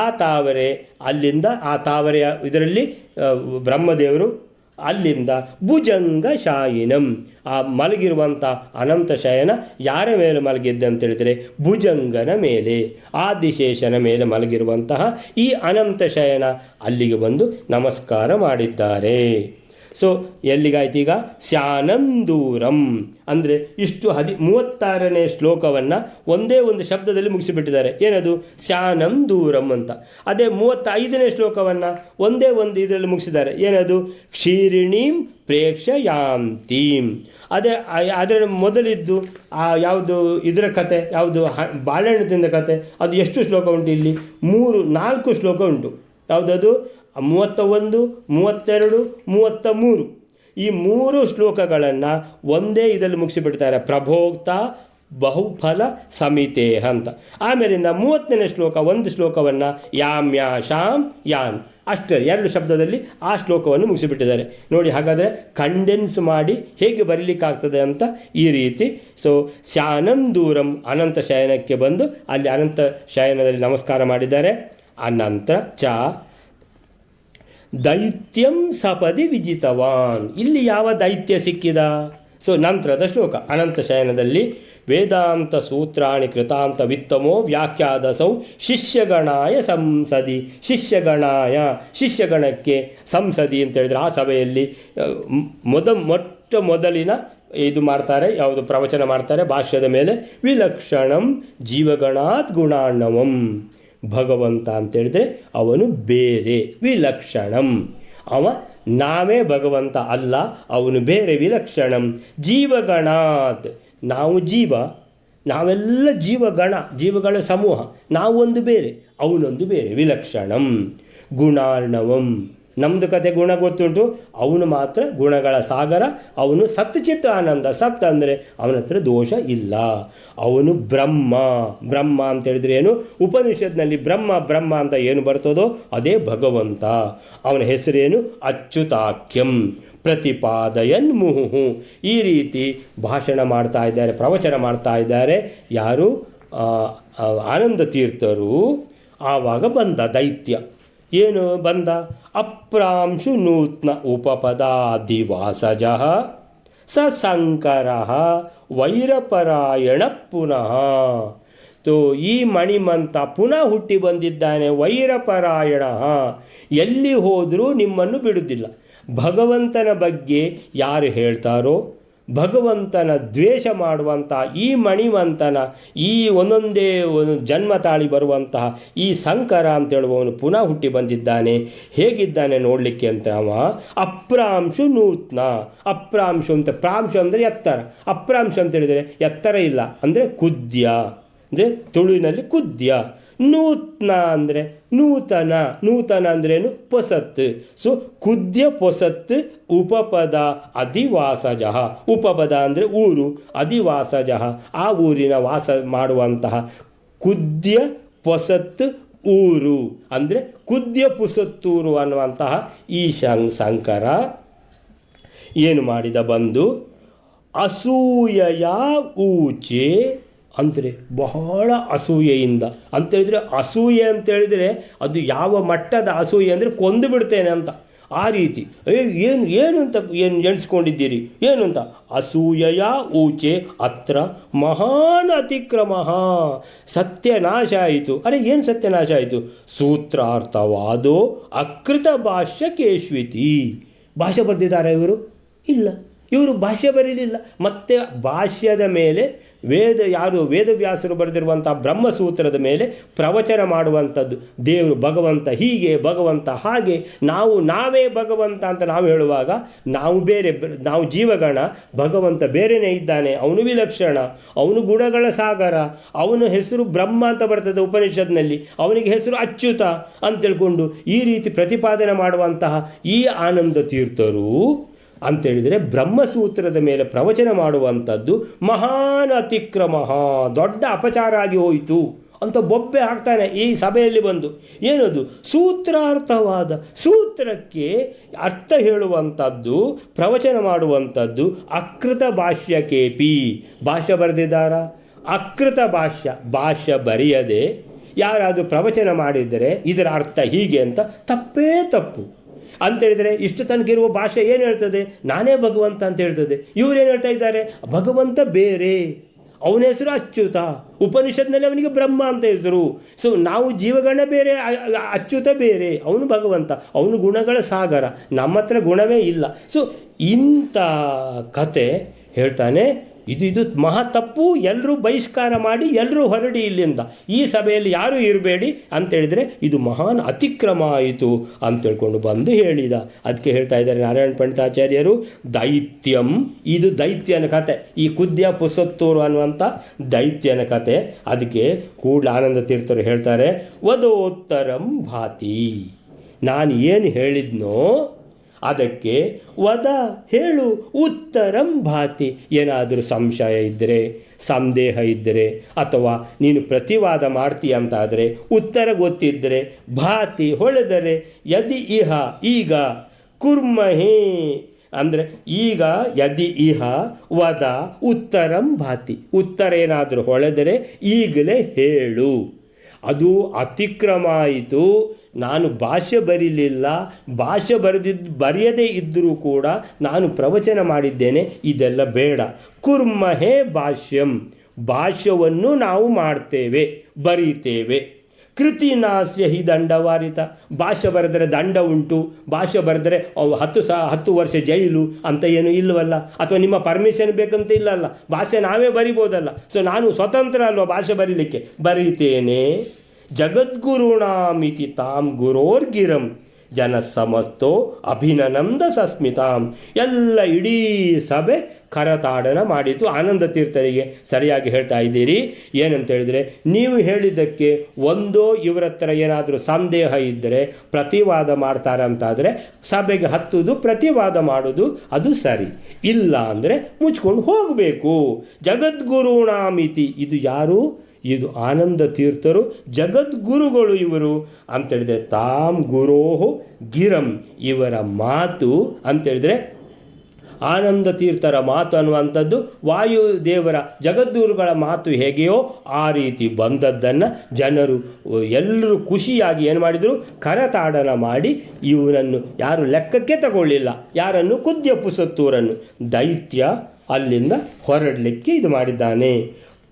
ಆ ತಾವರೆ ಅಲ್ಲಿಂದ ಆ ತಾವರೆಯ ಇದರಲ್ಲಿ ಬ್ರಹ್ಮದೇವರು, ಅಲ್ಲಿಂದ ಭುಜಂಗ ಶಾಯಿನಂ ಆ ಮಲಗಿರುವಂಥ ಅನಂತ ಶಯನ ಯಾರ ಮೇಲೆ ಮಲಗಿದ್ದೆ ಅಂತೇಳಿದರೆ ಭುಜಂಗನ ಮೇಲೆ, ಆದಿಶೇಷನ ಮೇಲೆ ಮಲಗಿರುವಂತಹ ಈ ಅನಂತ ಶಯನ ಅಲ್ಲಿಗೆ ಬಂದು ನಮಸ್ಕಾರ ಮಾಡಿದ್ದಾರೆ. ಸೊ ಎಲ್ಲಿಗಾಯ್ತು ಈಗ, ಸ್ಯಾನಂದೂರಂ ಅಂದರೆ ಇಷ್ಟು 36ನೇ ಶ್ಲೋಕವನ್ನು ಒಂದೇ ಒಂದು ಶಬ್ದದಲ್ಲಿ ಮುಗಿಸಿಬಿಟ್ಟಿದ್ದಾರೆ. ಏನದು, ಸ್ಯಾನಂದೂರಂ ಅಂತ. ಅದೇ 35ನೇ ಶ್ಲೋಕವನ್ನು ಒಂದೇ ಒಂದು ಇದರಲ್ಲಿ ಮುಗಿಸಿದ್ದಾರೆ. ಏನದು, ಕ್ಷೀರಿಣೀಂ ಪ್ರೇಕ್ಷಯಾಂತೀಂ. ಅದರ ಮೊದಲಿದ್ದು ಯಾವುದು ಇದರ ಕತೆ, ಯಾವುದು ಬಾಳೆಹಣ್ಣು ತಿಂದ ಕತೆ, ಅದು ಎಷ್ಟು ಶ್ಲೋಕ ಉಂಟು ಇಲ್ಲಿ, 4 ಶ್ಲೋಕ ಉಂಟು. ಯಾವುದದು, 31, 32, 33. ಈ 3 ಶ್ಲೋಕಗಳನ್ನು ಒಂದೇ ಇದರಲ್ಲಿ ಮುಗಿಸಿಬಿಡ್ತಾರೆ. ಪ್ರಭೋಕ್ತ ಬಹುಫಲ ಸಮಿತೇಹ ಅಂತ. ಆಮೇಲಿಂದ 30ನೇ ಶ್ಲೋಕ ಒಂದು ಶ್ಲೋಕವನ್ನು ಯಾಮ್ಯಾಶಾಂ ಯಾನ್, ಅಷ್ಟೇ 2 ಶಬ್ದದಲ್ಲಿ ಆ ಶ್ಲೋಕವನ್ನು ಮುಗಿಸಿಬಿಟ್ಟಿದ್ದಾರೆ. ನೋಡಿ, ಹಾಗಾದರೆ ಕಂಡೆನ್ಸ್ ಮಾಡಿ ಹೇಗೆ ಬರೀಲಿಕ್ಕಾಗ್ತದೆ ಅಂತ ಈ ರೀತಿ. ಸೊ ಸ್ಯಾನಂದೂರಂ ಅನಂತ ಶಯನಕ್ಕೆ ಬಂದು ಅಲ್ಲಿ ಅನಂತ ಶಯನದಲ್ಲಿ ನಮಸ್ಕಾರ ಮಾಡಿದ್ದಾರೆ. ಅನಂತರ ದೈತ್ಯಂ ಸಪದಿ ವಿಜಿತವಾನ್, ಇಲ್ಲಿ ಯಾವ ದೈತ್ಯ ಸಿಕ್ಕಿದ. ಸೊ ನಂತರದ ಶ್ಲೋಕ ಅನಂತ ಶಯನದಲ್ಲಿ ವೇದಾಂತ ಸೂತ್ರಾಣಿ ಕೃತಾಂತ ವಿತ್ತಮೋ ವ್ಯಾಖ್ಯಾದಸೌ ಶಿಷ್ಯಗಣಾಯ ಸಂಸದಿ. ಶಿಷ್ಯಗಣಕ್ಕೆ ಸಂಸದಿ ಅಂತ ಹೇಳಿದರೆ ಆ ಸಭೆಯಲ್ಲಿ ಮೊದಲಿನ ಇದು ಮಾಡ್ತಾರೆ, ಯಾವುದು ಪ್ರವಚನ ಮಾಡ್ತಾರೆ ಭಾಷ್ಯದ ಮೇಲೆ. ವಿಲಕ್ಷಣಂ ಜೀವಗಣಾತ್ ಗುಣಾಣ್ಣವಂ, ಭಗವಂತ ಅಂತೇಳಿದರೆ ಅವನು ಬೇರೆ. ವಿಲಕ್ಷಣಂ, ಅವ ನಾವೇ ಭಗವಂತ ಅಲ್ಲ, ಅವನು ಬೇರೆ. ವಿಲಕ್ಷಣಂ ಜೀವಗಣಾತ್, ನಾವು ಜೀವ, ನಾವೆಲ್ಲ ಜೀವಗಳ ಸಮೂಹ, ನಾವೊಂದು ಬೇರೆ, ಅವನೊಂದು ಬೇರೆ. ವಿಲಕ್ಷಣಂ ಗುಣಾರ್ಣವಂ, ನಮ್ಮದು ಕತೆ ಗುಣ ಗೊತ್ತುಂಟು, ಅವನು ಮಾತ್ರ ಗುಣಗಳ ಸಾಗರ, ಅವನು ಸತ್ಚಿತ್ತ ಆನಂದ. ಸತ್ ಅಂದರೆ ಅವನ ಹತ್ರ ದೋಷ ಇಲ್ಲ, ಅವನು ಬ್ರಹ್ಮ. ಬ್ರಹ್ಮ ಅಂತ ಹೇಳಿದ್ರೆ ಏನು? ಉಪನಿಷತ್ನಲ್ಲಿ ಬ್ರಹ್ಮ ಅಂತ ಏನು ಬರ್ತದೋ ಅದೇ ಭಗವಂತ. ಅವನ ಹೆಸರೇನು? ಅಚ್ಯುತಾಖ್ಯಂ ಪ್ರತಿಪಾದಯನ್ ಮುಹುಹು. ಈ ರೀತಿ ಭಾಷಣ ಮಾಡ್ತಾ ಇದ್ದಾರೆ, ಪ್ರವಚನ ಮಾಡ್ತಾ ಇದ್ದಾರೆ. ಯಾರು? ಆನಂದ ತೀರ್ಥರು. ಆವಾಗ ಬಂದ ದೈತ್ಯ. ಏನು ಬಂದ? ಅಪ್ರಾಂಶು ನೂತ್ನ ಉಪಪದಾದಿವಾಸಜ ಸಶಂಕರ ವೈರಪರಾಯಣ ಪುನಃ. ಈ ಮಣಿಮಂತ ಪುನಃ ಹುಟ್ಟಿ ಬಂದಿದ್ದಾನೆ. ವೈರಪರಾಯಣ, ಎಲ್ಲಿ ಹೋದರೂ ನಿಮ್ಮನ್ನು ಬಿಡುವುದಿಲ್ಲ. ಭಗವಂತನ ಬಗ್ಗೆ ಯಾರು ಹೇಳ್ತಾರೋ, ಭಗವಂತನ ದ್ವೇಷ ಮಾಡುವಂಥ ಈ ಮಣಿವಂತನ, ಈ ಒಂದೊಂದೇ ಜನ್ಮ ತಾಳಿ ಬರುವಂತಹ ಈ ಶಂಕರ ಅಂತೇಳುವವನು ಪುನಃ ಹುಟ್ಟಿ ಬಂದಿದ್ದಾನೆ. ಹೇಗಿದ್ದಾನೆ ನೋಡಲಿಕ್ಕೆ ಅಂತ ಅವ ಅಪ್ರಾಂಶು ನೂತ್ನ. ಅಪ್ರಾಂಶು ಅಂತ, ಪ್ರಾಂಶು ಅಂದರೆ ಎತ್ತರ, ಅಪ್ರಾಂಶು ಅಂತ ಹೇಳಿದರೆ ಎತ್ತರ ಇಲ್ಲ ಅಂದರೆ ಕುದ್ಯ, ಅಂದರೆ ತುಳುವಿನಲ್ಲಿ ಕುದ್ಯ. ನೂತ್ನ ಅಂದರೆ ನೂತನ, ನೂತನ ಅಂದ್ರೇನು? ಪೊಸತ್. ಸೊ ಕುದ್ಯ ಪೊಸತ್ ಉಪಪದ ಅಧಿವಾಸಜ. ಉಪಪದ ಅಂದರೆ ಊರು, ಅಧಿವಾಸಜ ಆ ಊರಿನ ವಾಸ ಮಾಡುವಂತಹ. ಕುದ್ಯ ಪೊಸತ್ ಊರು ಅಂದರೆ ಕುದ್ಯ ಪುಸತ್ತೂರು ಅನ್ನುವಂತಹ ಈ ಶಂಕರ ಏನು ಮಾಡಿದ? ಬಂದು ಅಸೂಯೆಯ ಊಚೆ ಅಂದರೆ ಬಹಳ ಅಸೂಯೆಯಿಂದ ಅಂತೇಳಿದರೆ, ಅಸೂಯೆ ಅಂತೇಳಿದರೆ ಅದು ಯಾವ ಮಟ್ಟದ ಅಸೂಯೆ ಅಂದರೆ ಕೊಂದು ಬಿಡ್ತೇನೆ ಅಂತ, ಆ ರೀತಿ. ಏನು ಅಂತ ಎಣಿಸ್ಕೊಂಡಿದ್ದೀರಿ ಏನು ಅಂತ? ಅಸೂಯೆಯ ಊಚೆ ಅತ್ರ ಮಹಾನ್ ಅತಿಕ್ರಮ. ಸತ್ಯನಾಶ ಆಯಿತು. ಅರೆ ಏನು ಸತ್ಯನಾಶ ಆಯಿತು? ಸೂತ್ರಾರ್ಥವಾದೋ ಅಕೃತ ಭಾಷ್ಯ ಕೇಶ್ವಿತಿ. ಭಾಷ್ಯ ಬರೆದಿದ್ದಾರೆ ಇವರು? ಇಲ್ಲ, ಇವರು ಭಾಷ್ಯ ಬರೀಲಿಲ್ಲ. ಮತ್ತು ಭಾಷ್ಯದ ಮೇಲೆ ವೇದವ್ಯಾಸರು ಬರೆದಿರುವಂಥ ಬ್ರಹ್ಮಸೂತ್ರದ ಮೇಲೆ ಪ್ರವಚನ ಮಾಡುವಂಥದ್ದು. ದೇವರು ಭಗವಂತ ಹೀಗೆ, ಭಗವಂತ ಹಾಗೆ, ನಾವೇ ಭಗವಂತ ಅಂತ ನಾವು ಹೇಳುವಾಗ ನಾವು ಬೇರೆ, ನಾವು ಜೀವಗಣ, ಭಗವಂತ ಬೇರೆಯೇ ಇದ್ದಾನೆ, ಅವನು ವಿಲಕ್ಷಣ, ಅವನು ಗುಣಗಳ ಸಾಗರ, ಅವನ ಹೆಸರು ಬ್ರಹ್ಮ ಅಂತ ಬರ್ತದೆ ಉಪನಿಷತ್ನಲ್ಲಿ, ಅವನಿಗೆ ಹೆಸರು ಅಚ್ಯುತ ಅಂತ ತಿಳ್ಕೊಂಡು ಈ ರೀತಿ ಪ್ರತಿಪಾದನೆ ಮಾಡುವಂತಹ ಈ ಆನಂದ ತೀರ್ಥರು ಅಂತೇಳಿದರೆ ಬ್ರಹ್ಮಸೂತ್ರದ ಮೇಲೆ ಪ್ರವಚನ ಮಾಡುವಂಥದ್ದು ಮಹಾನ್ ಅತಿಕ್ರಮ, ದೊಡ್ಡ ಅಪಚಾರ ಆಗಿ ಹೋಯಿತು ಅಂತ ಬೊಬ್ಬೆ ಹಾಕ್ತಾನೆ ಈ ಸಭೆಯಲ್ಲಿ ಬಂದು. ಏನದು? ಸೂತ್ರಾರ್ಥವಾದ, ಸೂತ್ರಕ್ಕೆ ಅರ್ಥ ಹೇಳುವಂಥದ್ದು, ಪ್ರವಚನ ಮಾಡುವಂಥದ್ದು. ಅಕೃತ ಭಾಷ್ಯ ಕೇಪಿ, ಭಾಷ್ಯ ಬರೆದಿದ್ದಾರ? ಅಕೃತ ಭಾಷ್ಯ ಬರೆಯದೆ ಯಾರಾದರೂ ಪ್ರವಚನ ಮಾಡಿದರೆ ಇದರ ಅರ್ಥ ಹೀಗೆ ಅಂತ ತಪ್ಪೇ ತಪ್ಪು ಅಂತೇಳಿದರೆ, ಇಷ್ಟು ತನಕ ಇರುವ ಭಾಷೆ ಏನು ಹೇಳ್ತದೆ? ನಾನೇ ಭಗವಂತ ಅಂತ ಹೇಳ್ತದೆ. ಇವರೇನು ಹೇಳ್ತಾ ಇದ್ದಾರೆ? ಭಗವಂತ ಬೇರೆ, ಅವನ ಹೆಸರು ಅಚ್ಯುತ, ಉಪನಿಷತ್ನಲ್ಲಿ ಅವನಿಗೆ ಬ್ರಹ್ಮ ಅಂತ ಹೆಸರು. ಸೊ ನಾವು ಜೀವಗಣ ಬೇರೆ, ಅಚ್ಯುತ ಬೇರೆ, ಅವನು ಭಗವಂತ, ಅವನು ಗುಣಗಳ ಸಾಗರ, ನಮ್ಮ ಹತ್ರ ಗುಣವೇ ಇಲ್ಲ. ಸೊ ಇಂಥ ಕತೆ ಹೇಳ್ತಾನೆ. ಇದು ಮಹಾ ತಪ್ಪು, ಎಲ್ಲರೂ ಬಹಿಷ್ಕಾರ ಮಾಡಿ, ಎಲ್ಲರೂ ಹೊರಡಿ ಇಲ್ಲಿಂದ, ಈ ಸಭೆಯಲ್ಲಿ ಯಾರೂ ಇರಬೇಡಿ ಅಂತೇಳಿದರೆ ಇದು ಮಹಾನ್ ಅತಿಕ್ರಮ ಆಯಿತು ಅಂತೇಳ್ಕೊಂಡು ಬಂದು ಹೇಳಿದ. ಅದಕ್ಕೆ ಹೇಳ್ತಾ ಇದ್ದಾರೆ ನಾರಾಯಣ ಪಂಡಿತಾಚಾರ್ಯರು, ದೈತ್ಯಂ, ಇದು ದೈತ್ಯನ ಕತೆ, ಈ ಕುದ್ಯ ಪುಸತ್ತೂರು ಅನ್ನುವಂಥ ದೈತ್ಯನ ಕತೆ. ಅದಕ್ಕೆ ಕೂಡಲ ಆನಂದ ತೀರ್ಥರು ಹೇಳ್ತಾರೆ, ವದೋತ್ತರಂ ಭಾತಿ, ನಾನು ಏನು ಹೇಳಿದ್ನೋ ಅದಕ್ಕೆ ವದ ಹೇಳು, ಉತ್ತರಂ ಭಾತಿ, ಏನಾದರೂ ಸಂಶಯ ಇದ್ದರೆ, ಸಂದೇಹ ಇದ್ದರೆ, ಅಥವಾ ನೀನು ಪ್ರತಿವಾದ ಮಾಡ್ತೀಯ ಅಂತಾದರೆ, ಉತ್ತರ ಗೊತ್ತಿದ್ದರೆ, ಭಾತಿ ಹೊಳೆದರೆ, ಯದಿ ಇಹ ಈಗ, ಕುರ್ಮಹೇ ಅಂದರೆ ಈಗ, ಯದಿ ಇಹ ವದ ಉತ್ತರಂ ಭಾತಿ, ಉತ್ತರ ಏನಾದರೂ ಹೊಳೆದರೆ ಈಗಲೇ ಹೇಳು. ಅದು ಅತಿಕ್ರಮ ಆಯಿತು. ನಾನು ಭಾಷ್ಯ ಬರೀಲಿಲ್ಲ, ಭಾಷ್ಯ ಬರೆಯದೇ ಇದ್ದರೂ ಕೂಡ ನಾನು ಪ್ರವಚನ ಮಾಡಿದ್ದೇನೆ, ಇದೆಲ್ಲ ಬೇಡ. ಕುರ್ಮಹೇ ಭಾಷ್ಯಂ, ಭಾಷ್ಯವನ್ನು ನಾವು ಮಾಡ್ತೇವೆ, ಬರೀತೇವೆ. ಕೃತಿನಾಸ್ಯ ಹಿ ದಂಡವಾರಿತ, ಭಾಷ್ಯ ಬರೆದರೆ ದಂಡ ಉಂಟು, ಭಾಷ್ಯ ಬರೆದರೆ 10 ವರ್ಷ ಜೈಲು ಅಂತ ಏನು ಇಲ್ಲವಲ್ಲ, ಅಥವಾ ನಿಮ್ಮ ಪರ್ಮಿಷನ್ ಬೇಕಂತ ಇಲ್ಲಲ್ಲ, ಭಾಷ್ಯ ನಾವೇ ಬರಿಬೋದಲ್ಲ. ಸೊ ನಾನು ಸ್ವತಂತ್ರ ಅಲ್ವ ಭಾಷ್ಯ ಬರೀಲಿಕ್ಕೆ? ಬರೀತೇನೆ. ಜಗದ್ಗುರುಣಾಮಿತಿ ತಾಂ ಗುರೋರ್ಗಿರಂ, ಜನ ಸಮಸ್ತೋ ಅಭಿನನಂದ ಸಸ್ಮಿತಾಂ. ಎಲ್ಲ ಇಡೀ ಸಭೆ ಕರತಾಡನ ಮಾಡಿತು. ಆನಂದ ತೀರ್ಥರಿಗೆ ಸರಿಯಾಗಿ ಹೇಳ್ತಾ ಇದ್ದೀರಿ. ಏನಂತ ಹೇಳಿದರೆ, ನೀವು ಹೇಳಿದ್ದಕ್ಕೆ ಒಂದೋ ಇವರ ಹತ್ರ ಏನಾದರೂ ಸಂದೇಹ ಇದ್ದರೆ ಪ್ರತಿವಾದ ಮಾಡ್ತಾರೆ ಅಂತಾದರೆ ಸಭೆಗೆ ಹತ್ತುವುದು ಪ್ರತಿವಾದ ಮಾಡೋದು ಅದು ಸರಿ. ಇಲ್ಲ ಅಂದರೆ ಮುಚ್ಕೊಂಡು ಹೋಗಬೇಕು. ಜಗದ್ಗುರುಣಾಮಿತಿ, ಇದು ಯಾರು? ಇದು ಆನಂದ ತೀರ್ಥರು, ಜಗದ್ಗುರುಗಳು ಇವರು ಅಂತೇಳಿದರೆ. ತಾಂ ಗುರೋಹು ಗಿರಂ, ಇವರ ಮಾತು ಅಂತೇಳಿದರೆ ಆನಂದ ತೀರ್ಥರ ಮಾತು ಅನ್ನುವಂಥದ್ದು ವಾಯುದೇವರ ಜಗದ್ಗುರುಗಳ ಮಾತು ಹೇಗೆಯೋ ಆ ರೀತಿ ಬಂದದ್ದನ್ನು ಜನರು ಎಲ್ಲರೂ ಖುಷಿಯಾಗಿ ಏನು ಮಾಡಿದರು, ಕರತಾಡನ ಮಾಡಿ ಇವರನ್ನು ಯಾರು ಲೆಕ್ಕಕ್ಕೆ ತಗೊಳ್ಳಿಲ್ಲ. ಯಾರನ್ನು? ಕುದ್ಯ ಪುಸತ್ತೂರನ್ನು. ದೈತ್ಯ ಅಲ್ಲಿಂದ ಹೊರಡಲಿಕ್ಕೆ ಇದು ಮಾಡಿದ್ದಾನೆ.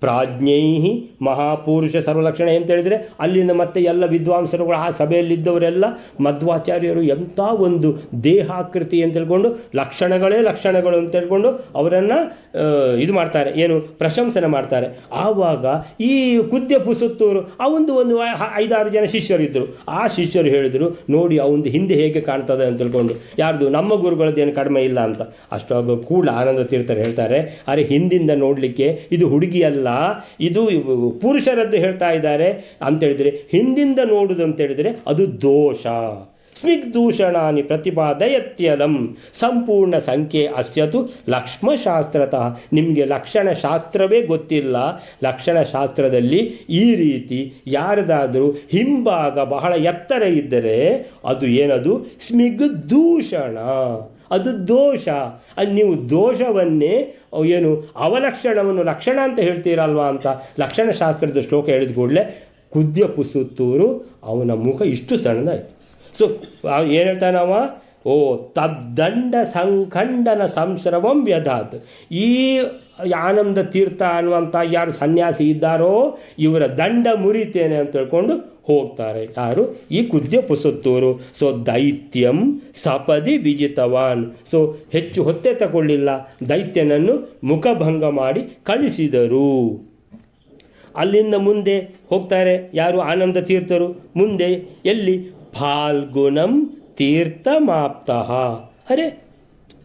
ಪ್ರಾಜ್ಞೈ ಮಹಾಪುರುಷ ಸರ್ವಲಕ್ಷಣ ಅಂತ ಹೇಳಿದರೆ ಅಲ್ಲಿಂದ ಮತ್ತೆ ಎಲ್ಲ ವಿದ್ವಾಂಸರುಗಳು ಆ ಸಭೆಯಲ್ಲಿದ್ದವರೆಲ್ಲ ಮಧ್ವಾಚಾರ್ಯರು ಎಂಥ ಒಂದು ದೇಹಾಕೃತಿ ಅಂತ ಹೇಳ್ಕೊಂಡು ಲಕ್ಷಣಗಳೇ ಲಕ್ಷಣಗಳು ಅಂತ ಹೇಳ್ಕೊಂಡು ಅವರನ್ನು ಇದು ಮಾಡ್ತಾರೆ, ಏನು ಪ್ರಶಂಸನೆ ಮಾಡ್ತಾರೆ. ಆವಾಗ ಈ ಕುದ್ಯ ಪುಸತ್ತೂರು ಅವಂದು ಒಂದು 5-6 ಜನ ಶಿಷ್ಯರಿದ್ದರು. ಆ ಶಿಷ್ಯರು ಹೇಳಿದರು, ನೋಡಿ ಅವಂದು ಹಿಂದೆ ಹೇಗೆ ಕಾಣ್ತದೆ ಅಂತ ಹೇಳ್ಕೊಂಡು. ಯಾರ್ದು? ನಮ್ಮ ಗುರುಗಳದ್ದೇನು ಕಡಿಮೆ ಇಲ್ಲ ಅಂತ. ಅಷ್ಟಾಗ ಕೂಡ ಆನಂದ ತೀರ್ಥರು ಹೇಳ್ತಾರೆ, ಅರೆ ಹಿಂದಿಂದ ನೋಡಲಿಕ್ಕೆ ಇದು ಹುಡುಗಿಯಲ್ಲ, ಇದು ಪುರುಷರದ್ದು ಹೇಳ್ತಾ ಇದ್ದಾರೆ ಅಂತೇಳಿದರೆ ಹಿಂದಿಂದ ನೋಡುವುದು ಅಂತೇಳಿದರೆ ಅದು ದೋಷ. ಸ್ನಿಗ್ಧೂಷಣಾನಿ ಪ್ರತಿಪಾದಯತ್ಯಲಂ ಸಂಪೂರ್ಣ ಸಂಖ್ಯೆ ಅಸ್ಯತು ಲಕ್ಷ್ಮಶಾಸ್ತ್ರತಃ. ನಿಮಗೆ ಲಕ್ಷಣಶಾಸ್ತ್ರವೇ ಗೊತ್ತಿಲ್ಲ. ಲಕ್ಷಣಶಾಸ್ತ್ರದಲ್ಲಿ ಈ ರೀತಿ ಯಾರದಾದರೂ ಹಿಂಭಾಗ ಬಹಳ ಎತ್ತರ ಇದ್ದರೆ ಅದು ಏನದು? ಸ್ನಿಗ್ಧೂಷಣ, ಅದು ದೋಷ. ಅದು ನೀವು ದೋಷವನ್ನೇ ಏನು ಅವಲಕ್ಷಣವನ್ನು ಲಕ್ಷಣ ಅಂತ ಹೇಳ್ತೀರಲ್ವಾ ಅಂತ ಲಕ್ಷಣಶಾಸ್ತ್ರದ ಶ್ಲೋಕ ಹೇಳಿದ ಕೂಡಲೇ ಕುದ್ಯ ಪುಸುತ್ತೂರು ಅವನ ಮುಖ ಇಷ್ಟು ಸಣ್ಣದಾಯಿತು. ಸೊ ಏನು ಹೇಳ್ತಾನೆ ಅವ? ಓ ತದ್ದಂಡ ಸಂಖಂಡನ ಸಂಶ್ರವಂ ವ್ಯಧಾತ್. ಈ ಆನಂದ ತೀರ್ಥ ಅನ್ನುವಂಥ ಯಾರು ಸನ್ಯಾಸಿ ಇದ್ದಾರೋ ಇವರ ದಂಡ ಮುರಿತೇನೆ ಅಂತ ಹೇಳ್ಕೊಂಡು ಹೋಗ್ತಾರೆ. ಯಾರು? ಈ ಕುದ್ಯ ಪುಸುತ್ತೂರು. ಸೊ ದೈತ್ಯಂ ಸಪದಿ ವಿಜಿತವಾನ್. ಸೊ ಹೆಚ್ಚು ಹೊತ್ತೆ ತಗೊಳ್ಳಿಲ್ಲ, ದೈತ್ಯನನ್ನು ಮುಖಭಂಗ ಮಾಡಿ ಕಳಿಸಿದರು. ಅಲ್ಲಿಂದ ಮುಂದೆ ಹೋಗ್ತಾರೆ ಯಾರು? ಆನಂದ ತೀರ್ಥರು. ಮುಂದೆ ಎಲ್ಲಿ? ಫಾಲ್ಗುಣಂ ತೀರ್ಥಮಾಪ್ತಃ. ಅರೆ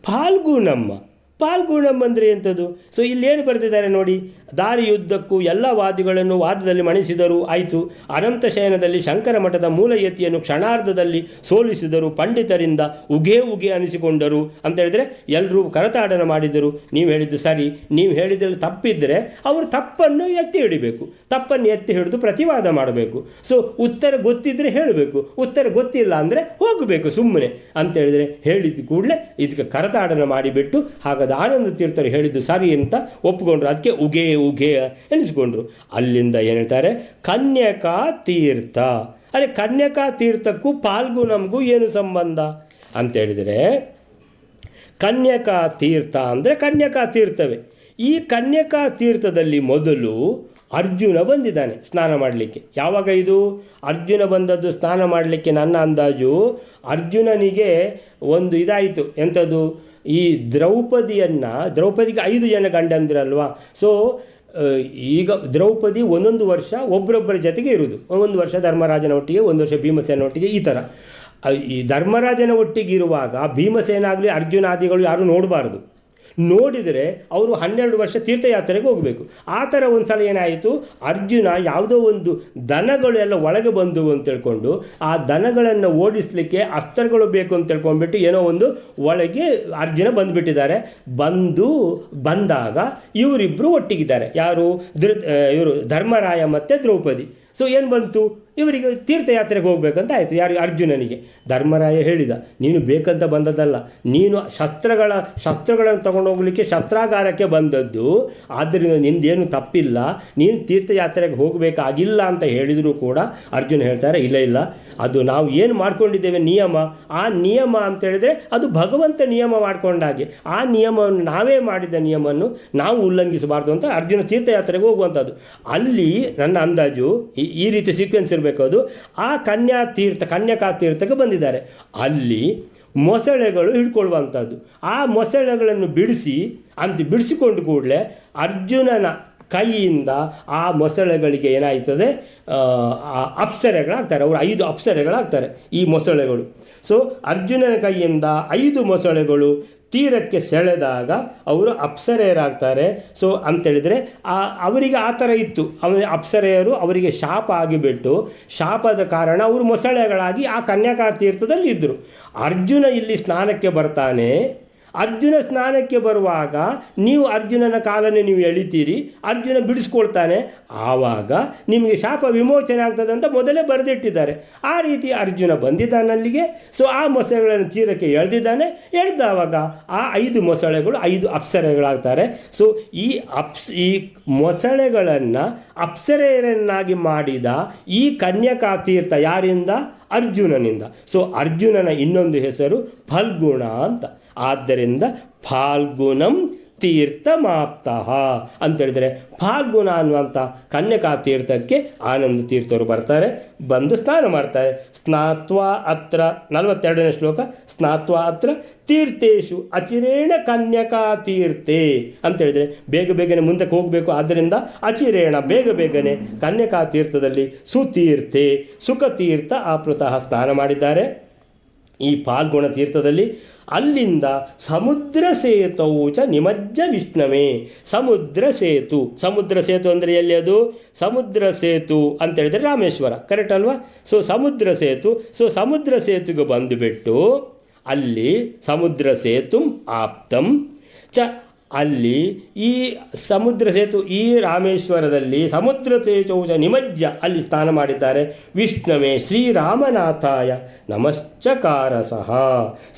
ಫಾಲ್ಗುಣಮ್ಮ, ಫಾಲ್ಗುಣಂ ಅಂದರೆ ಎಂಥದ್ದು? ಸೊ ಇಲ್ಲೇನು ಬರೆದಿದ್ದಾರೆ ನೋಡಿ. ದಾರಿಯುದ್ದಕ್ಕೂ ಎಲ್ಲ ವಾದಿಗಳನ್ನು ವಾದದಲ್ಲಿ ಮಣಿಸಿದರು, ಆಯಿತು. ಅನಂತ ಶಯನದಲ್ಲಿ ಶಂಕರ ಮಠದ ಮೂಲಯತಿಯನ್ನು ಕ್ಷಣಾರ್ಧದಲ್ಲಿ ಸೋಲಿಸಿದರು, ಪಂಡಿತರಿಂದ ಉಗೇ ಉಗೆ ಅನಿಸಿಕೊಂಡರು ಅಂತ ಹೇಳಿದರೆ ಎಲ್ಲರೂ ಕರತಾಡನ ಮಾಡಿದರು. ನೀವು ಹೇಳಿದ್ದು ಸರಿ, ನೀವು ಹೇಳಿದ್ರಲ್ಲಿ ತಪ್ಪಿದ್ದರೆ ಅವರು ತಪ್ಪನ್ನು ಎತ್ತಿ ಹಿಡಿಬೇಕು, ತಪ್ಪನ್ನು ಎತ್ತಿ ಹಿಡಿದು ಪ್ರತಿವಾದ ಮಾಡಬೇಕು. ಸೊ ಉತ್ತರ ಗೊತ್ತಿದ್ದರೆ ಹೇಳಬೇಕು, ಉತ್ತರ ಗೊತ್ತಿಲ್ಲ ಅಂದರೆ ಹೋಗಬೇಕು ಸುಮ್ಮನೆ ಅಂತೇಳಿದರೆ. ಹೇಳಿದ ಕೂಡಲೇ ಇದಕ್ಕೆ ಕರತಾಡನ ಮಾಡಿಬಿಟ್ಟು ಹಾಗಾದ ಆನಂದ ತೀರ್ಥರು ಹೇಳಿದ್ದು ಸರಿ ಅಂತ ಒಪ್ಪಿಕೊಂಡ್ರು. ಅದಕ್ಕೆ ಉಗೇ ಉಗೇ ಎನಿಸ್ಕೊಂಡ್ರು. ಅಲ್ಲಿಂದ ಏನು ಹೇಳ್ತಾರೆ? ಕನ್ಯಕಾ ತೀರ್ಥ. ಅರೆ ಕನ್ಯಕಾ ತೀರ್ಥಕ್ಕೂ ಫಾಲ್ಗುಣಂಗೂ ಏನು ಸಂಬಂಧ ಅಂತೇಳಿದರೆ, ಕನ್ಯಕಾ ತೀರ್ಥ ಅಂದರೆ ಕನ್ಯಕಾ ತೀರ್ಥವೇ. ಈ ಕನ್ಯಕಾ ತೀರ್ಥದಲ್ಲಿ ಮೊದಲು ಅರ್ಜುನ ಬಂದಿದ್ದಾನೆ ಸ್ನಾನ ಮಾಡಲಿಕ್ಕೆ. ಯಾವಾಗ ಇದು ಅರ್ಜುನ ಬಂದದ್ದು ಸ್ನಾನ ಮಾಡಲಿಕ್ಕೆ? ನನ್ನ ಅಂದಾಜು ಅರ್ಜುನನಿಗೆ ಒಂದು ಇದಾಯಿತು. ಎಂಥದ್ದು? ಈ ದ್ರೌಪದಿಗೆ 5 ಜನ ಗಂಡಂದಿರಲ್ವಾ. ಸೊ ಈಗ ದ್ರೌಪದಿ ಒಂದೊಂದು ವರ್ಷ ಒಬ್ಬರೊಬ್ಬರ ಜೊತೆಗೆ ಇರುವುದು. 1 ವರ್ಷ ಧರ್ಮರಾಜನ ಒಟ್ಟಿಗೆ, 1 ವರ್ಷ ಭೀಮಸೇನ ಒಟ್ಟಿಗೆ, ಈ ಥರ. ಈ ಧರ್ಮರಾಜನ ಒಟ್ಟಿಗೆ ಇರುವಾಗ ಭೀಮಸೇನಾಗಲಿ ಅರ್ಜುನಾದಿಗಳು ಯಾರು ನೋಡಬಾರ್ದು. ನೋಡಿದರೆ ಅವರು 12 ವರ್ಷ ತೀರ್ಥಯಾತ್ರೆಗೆ ಹೋಗಬೇಕು. ಆ ಥರ ಒಂದು ಸಲ ಏನಾಯಿತು, ಅರ್ಜುನ ಯಾವುದೋ ಒಂದು ದನಗಳು ಎಲ್ಲ ಒಳಗೆ ಬಂದವು ಅಂತ ತಿಳ್ಕೊಂಡು ಆ ದನಗಳನ್ನು ಓಡಿಸಲಿಕ್ಕೆ ಅಸ್ತ್ರಗಳು ಬೇಕು ಅಂತ ತಿಳ್ಕೊಂಡ್ಬಿಟ್ಟು ಏನೋ ಒಂದು ಒಳಗೆ ಅರ್ಜುನ ಬಂದುಬಿಟ್ಟಿದ್ದಾರೆ. ಬಂದಾಗ ಇವರಿಬ್ಬರು ಒಟ್ಟಿಗಿದ್ದಾರೆ. ಯಾರು? ಇವರು ಧರ್ಮರಾಯ ಮತ್ತು ದ್ರೌಪದಿ. ಸೊ ಏನು ಬಂತು? ಇವರಿಗೆ ತೀರ್ಥಯಾತ್ರೆಗೆ ಹೋಗ್ಬೇಕಂತ ಆಯಿತು. ಯಾರು? ಅರ್ಜುನನಿಗೆ. ಧರ್ಮರಾಯ ಹೇಳಿದ, ನೀನು ಬೇಕಂತ ಬಂದದ್ದಲ್ಲ, ನೀನು ಶಸ್ತ್ರಗಳನ್ನು ತಗೊಂಡು ಹೋಗಲಿಕ್ಕೆ ಶಸ್ತ್ರಾಗಾರಕ್ಕೆ ಬಂದದ್ದು, ಆದ್ದರಿಂದ ನಿಂದೇನು ತಪ್ಪಿಲ್ಲ, ನೀನು ತೀರ್ಥಯಾತ್ರೆಗೆ ಹೋಗಬೇಕಾಗಿಲ್ಲ ಅಂತ ಹೇಳಿದರೂ ಕೂಡ ಅರ್ಜುನ ಹೇಳ್ತಾರೆ, ಇಲ್ಲ ಅದು ನಾವು ಏನು ಮಾಡ್ಕೊಂಡಿದ್ದೇವೆ ನಿಯಮ, ಆ ನಿಯಮ ಅಂತ ಹೇಳಿದರೆ ಅದು ಭಗವಂತ ನಿಯಮ ಮಾಡ್ಕೊಂಡಾಗೆ, ಆ ನಿಯಮವನ್ನು ನಾವೇ ಮಾಡಿದ ನಿಯಮವನ್ನು ನಾವು ಉಲ್ಲಂಘಿಸಬಾರ್ದು ಅಂತ ಅರ್ಜುನ ತೀರ್ಥಯಾತ್ರೆಗೆ ಹೋಗುವಂಥದ್ದು. ಅಲ್ಲಿ ನನ್ನ ಅಂದಾಜು ಈ ರೀತಿ ಸೀಕ್ವೆನ್ಸ್ ಇರಬೇಕು. ಅದು ಆ ಕನ್ಯಕಾ ತೀರ್ಥಕ್ಕೆ ಬಂದಿದ್ದಾರೆ. ಅಲ್ಲಿ ಮೊಸಳೆಗಳು ಹಿಡ್ಕೊಳ್ಳುವಂಥದ್ದು. ಆ ಮೊಸಳೆಗಳನ್ನು ಬಿಡಿಸಿಕೊಂಡು ಕೂಡಲೇ ಅರ್ಜುನನ ಕೈಯಿಂದ ಆ ಮೊಸಳೆಗಳಿಗೆ ಏನಾಯ್ತದೆ, ಅಪ್ಸರೆಗಳಾಗ್ತಾರೆ. ಅವರು 5 ಅಪ್ಸರೆಗಳಾಗ್ತಾರೆ ಈ ಮೊಸಳೆಗಳು. ಸೊ ಅರ್ಜುನನ ಕೈಯಿಂದ 5 ಮೊಸಳೆಗಳು ತೀರಕ್ಕೆ ಸೆಳೆದಾಗ ಅವರು ಅಪ್ಸರೆಯರಾಗ್ತಾರೆ. ಸೊ ಅಂತೇಳಿದರೆ ಅವರಿಗೆ ಆ ಥರ ಇತ್ತು. ಅಪ್ಸರೆಯರು ಅವರಿಗೆ ಶಾಪ ಆಗಿಬಿಟ್ಟು, ಶಾಪದ ಕಾರಣ ಅವರು ಮೊಸಳೆಗಳಾಗಿ ಆ ಕನ್ಯಾಕಾ ತೀರ್ಥದಲ್ಲಿ ಇದ್ದರು. ಅರ್ಜುನ ಇಲ್ಲಿ ಸ್ನಾನಕ್ಕೆ ಬರ್ತಾನೆ. ಅರ್ಜುನ ಸ್ನಾನಕ್ಕೆ ಬರುವಾಗ ನೀವು ಅರ್ಜುನನ ಕಾಲನ್ನು ನೀವು ಎಳಿತೀರಿ, ಅರ್ಜುನ ಬಿಡಿಸ್ಕೊಳ್ತಾನೆ, ಆವಾಗ ನಿಮಗೆ ಶಾಪ ವಿಮೋಚನೆ ಆಗ್ತದೆ ಅಂತ ಮೊದಲೇ ಬರೆದಿಟ್ಟಿದ್ದಾರೆ. ಆ ರೀತಿ ಅರ್ಜುನ ಬಂದಿದ್ದಾನೆ ಅಲ್ಲಿಗೆ. ಸೊ ಆ ಮೊಸಳೆಗಳನ್ನು ತೀರಕ್ಕೆ ಎಳೆದಿದ್ದಾನೆ. ಎಳೆದವಾಗ ಆ 5 ಮೊಸಳೆಗಳು 5 ಅಪ್ಸರೆಗಳಾಗ್ತಾರೆ. ಸೊ ಈ ಮೊಸಳೆಗಳನ್ನು ಅಪ್ಸರೆಯರನ್ನಾಗಿ ಮಾಡಿದ ಈ ಕನ್ಯಕಾ ತೀರ್ಥ ಯಾರಿಂದ? ಅರ್ಜುನನಿಂದ. ಸೊ ಅರ್ಜುನನ ಇನ್ನೊಂದು ಹೆಸರು ಫಲ್ಗುಣ ಅಂತ. ಆದ್ದರಿಂದ ಫಾಲ್ಗುಣಂ ತೀರ್ಥಮಾಪ್ತಃ ಅಂತೇಳಿದರೆ ಫಾಲ್ಗುಣ ಅನ್ನುವಂಥ ಕನ್ಯಕಾ ತೀರ್ಥಕ್ಕೆ ಆನಂದ ತೀರ್ಥರು ಬರ್ತಾರೆ, ಬಂದು ಸ್ನಾನ ಮಾಡ್ತಾರೆ. ಸ್ನಾತ್ವಾ ಅತ್ರ 42ನೇ ಶ್ಲೋಕ, ಸ್ನಾತ್ವಾ ಅತ್ರ ತೀರ್ಥೇಶು ಅಚಿರೇಣ ಕನ್ಯಕಾ ತೀರ್ಥೆ ಅಂತೇಳಿದರೆ ಬೇಗ ಬೇಗನೆ ಮುಂದಕ್ಕೆ ಹೋಗಬೇಕು. ಆದ್ದರಿಂದ ಅಚಿರೇಣ ಬೇಗ ಬೇಗನೆ ಕನ್ಯಕಾ ತೀರ್ಥದಲ್ಲಿ ಸುತೀರ್ಥೆ ಸುಖತೀರ್ಥ ಆಪ್ಲುತಃ ಸ್ನಾನ ಮಾಡಿದ್ದಾರೆ ಈ ಫಾಲ್ಗುಣ ತೀರ್ಥದಲ್ಲಿ. ಅಲ್ಲಿಂದ ಸಮುದ್ರ ಸೇತುವು ಚ ನಿಮಜ್ಜ ವಿಷ್ಣವೇ. ಸಮುದ್ರ ಸೇತು ಅಂದರೆ ಎಲ್ಲಿ ಅದು? ಸಮುದ್ರ ಸೇತು ಅಂತೇಳಿದರೆ ರಾಮೇಶ್ವರ, ಕರೆಕ್ಟ್ ಅಲ್ವಾ? ಸೊ ಸಮುದ್ರ ಸೇತುಗೆ ಬಂದುಬಿಟ್ಟು ಅಲ್ಲಿ ಸಮುದ್ರ ಸೇತು ಆಪ್ತಂ ಚ, ಅಲ್ಲಿ ಈ ಸಮುದ್ರ ಸೇತು ಈ ರಾಮೇಶ್ವರದಲ್ಲಿ ಸಮುದ್ರ ತೇಜೌಚ ನಿಮಜ್ಜ ಅಲ್ಲಿ ಸ್ನಾನ ಮಾಡಿದ್ದಾರೆ. ವಿಷ್ಣವೇ ಶ್ರೀರಾಮನಾಥಾಯ ನಮಶ್ಚಕಾರ ಸಹ,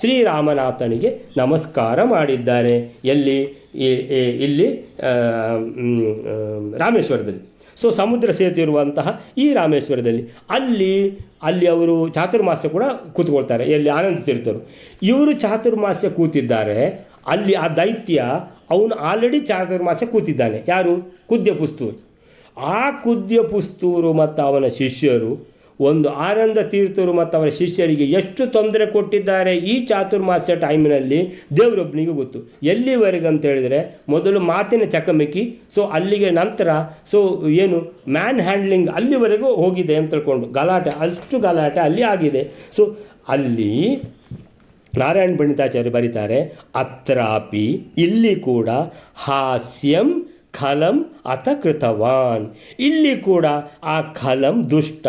ಶ್ರೀರಾಮನಾಥನಿಗೆ ನಮಸ್ಕಾರ ಮಾಡಿದ್ದಾರೆ. ಎಲ್ಲಿ? ಇಲ್ಲಿ ರಾಮೇಶ್ವರದಲ್ಲಿ. ಸೊ ಸಮುದ್ರ ಸೇತು ಇರುವಂತಹ ಈ ರಾಮೇಶ್ವರದಲ್ಲಿ ಅಲ್ಲಿ ಅವರು ಚಾತುರ್ಮಾಸ್ಯ ಕೂಡ ಕೂತ್ಕೊಳ್ತಾರೆ. ಎಲ್ಲಿ? ಆನಂದ ತೀರ್ಥರು. ಇವರು ಚಾತುರ್ಮಾಸ್ಯ ಕೂತಿದ್ದಾರೆ. ಅಲ್ಲಿ ಆ ದೈತ್ಯ ಅವನು ಆಲ್ರೆಡಿ ಚಾತುರ್ಮಾಸ್ಯ ಕೂತಿದ್ದಾನೆ. ಯಾರು? ಕುದ್ಯ ಪುಸ್ತೂರು. ಆ ಕುದ್ಯ ಪುಸ್ತೂರು ಮತ್ತು ಅವನ ಶಿಷ್ಯರು, ಒಂದು ಆನಂದ ತೀರ್ಥರು ಮತ್ತು ಅವರ ಶಿಷ್ಯರಿಗೆ ಎಷ್ಟು ತೊಂದರೆ ಕೊಟ್ಟಿದ್ದಾರೆ ಈ ಚಾತುರ್ಮಾಸ್ಯ ಟೈಮಿನಲ್ಲಿ ದೇವರೊಬ್ಬನಿಗೆ ಗೊತ್ತು. ಎಲ್ಲಿವರೆಗೆ ಅಂತ ಹೇಳಿದರೆ, ಮೊದಲು ಮಾತಿನ ಚಕಮಕಿ, ಸೊ ಅಲ್ಲಿಗೆ ನಂತರ ಸೊ ಏನು ಮ್ಯಾನ್ ಹ್ಯಾಂಡ್ಲಿಂಗ್ ಅಲ್ಲಿವರೆಗೂ ಹೋಗಿದೆ ಅಂತ ತಿಳ್ಕೊಂಡು ಗಲಾಟೆ, ಅಷ್ಟು ಗಲಾಟೆ ಅಲ್ಲಿ ಆಗಿದೆ. ಸೊ ಅಲ್ಲಿ ನಾರಾಯಣ ಪಂಡಿತಾಚಾರ್ಯ ಬರೀತಾರೆ, ಅತ್ರಾಪಿ ಇಲ್ಲಿ ಕೂಡ ಹಾಸ್ಯಂ ಖಲಂ ಅಥ ಕೃತವಾನ್. ಇಲ್ಲಿ ಕೂಡ ಆ ಖಲಂ ದುಷ್ಟ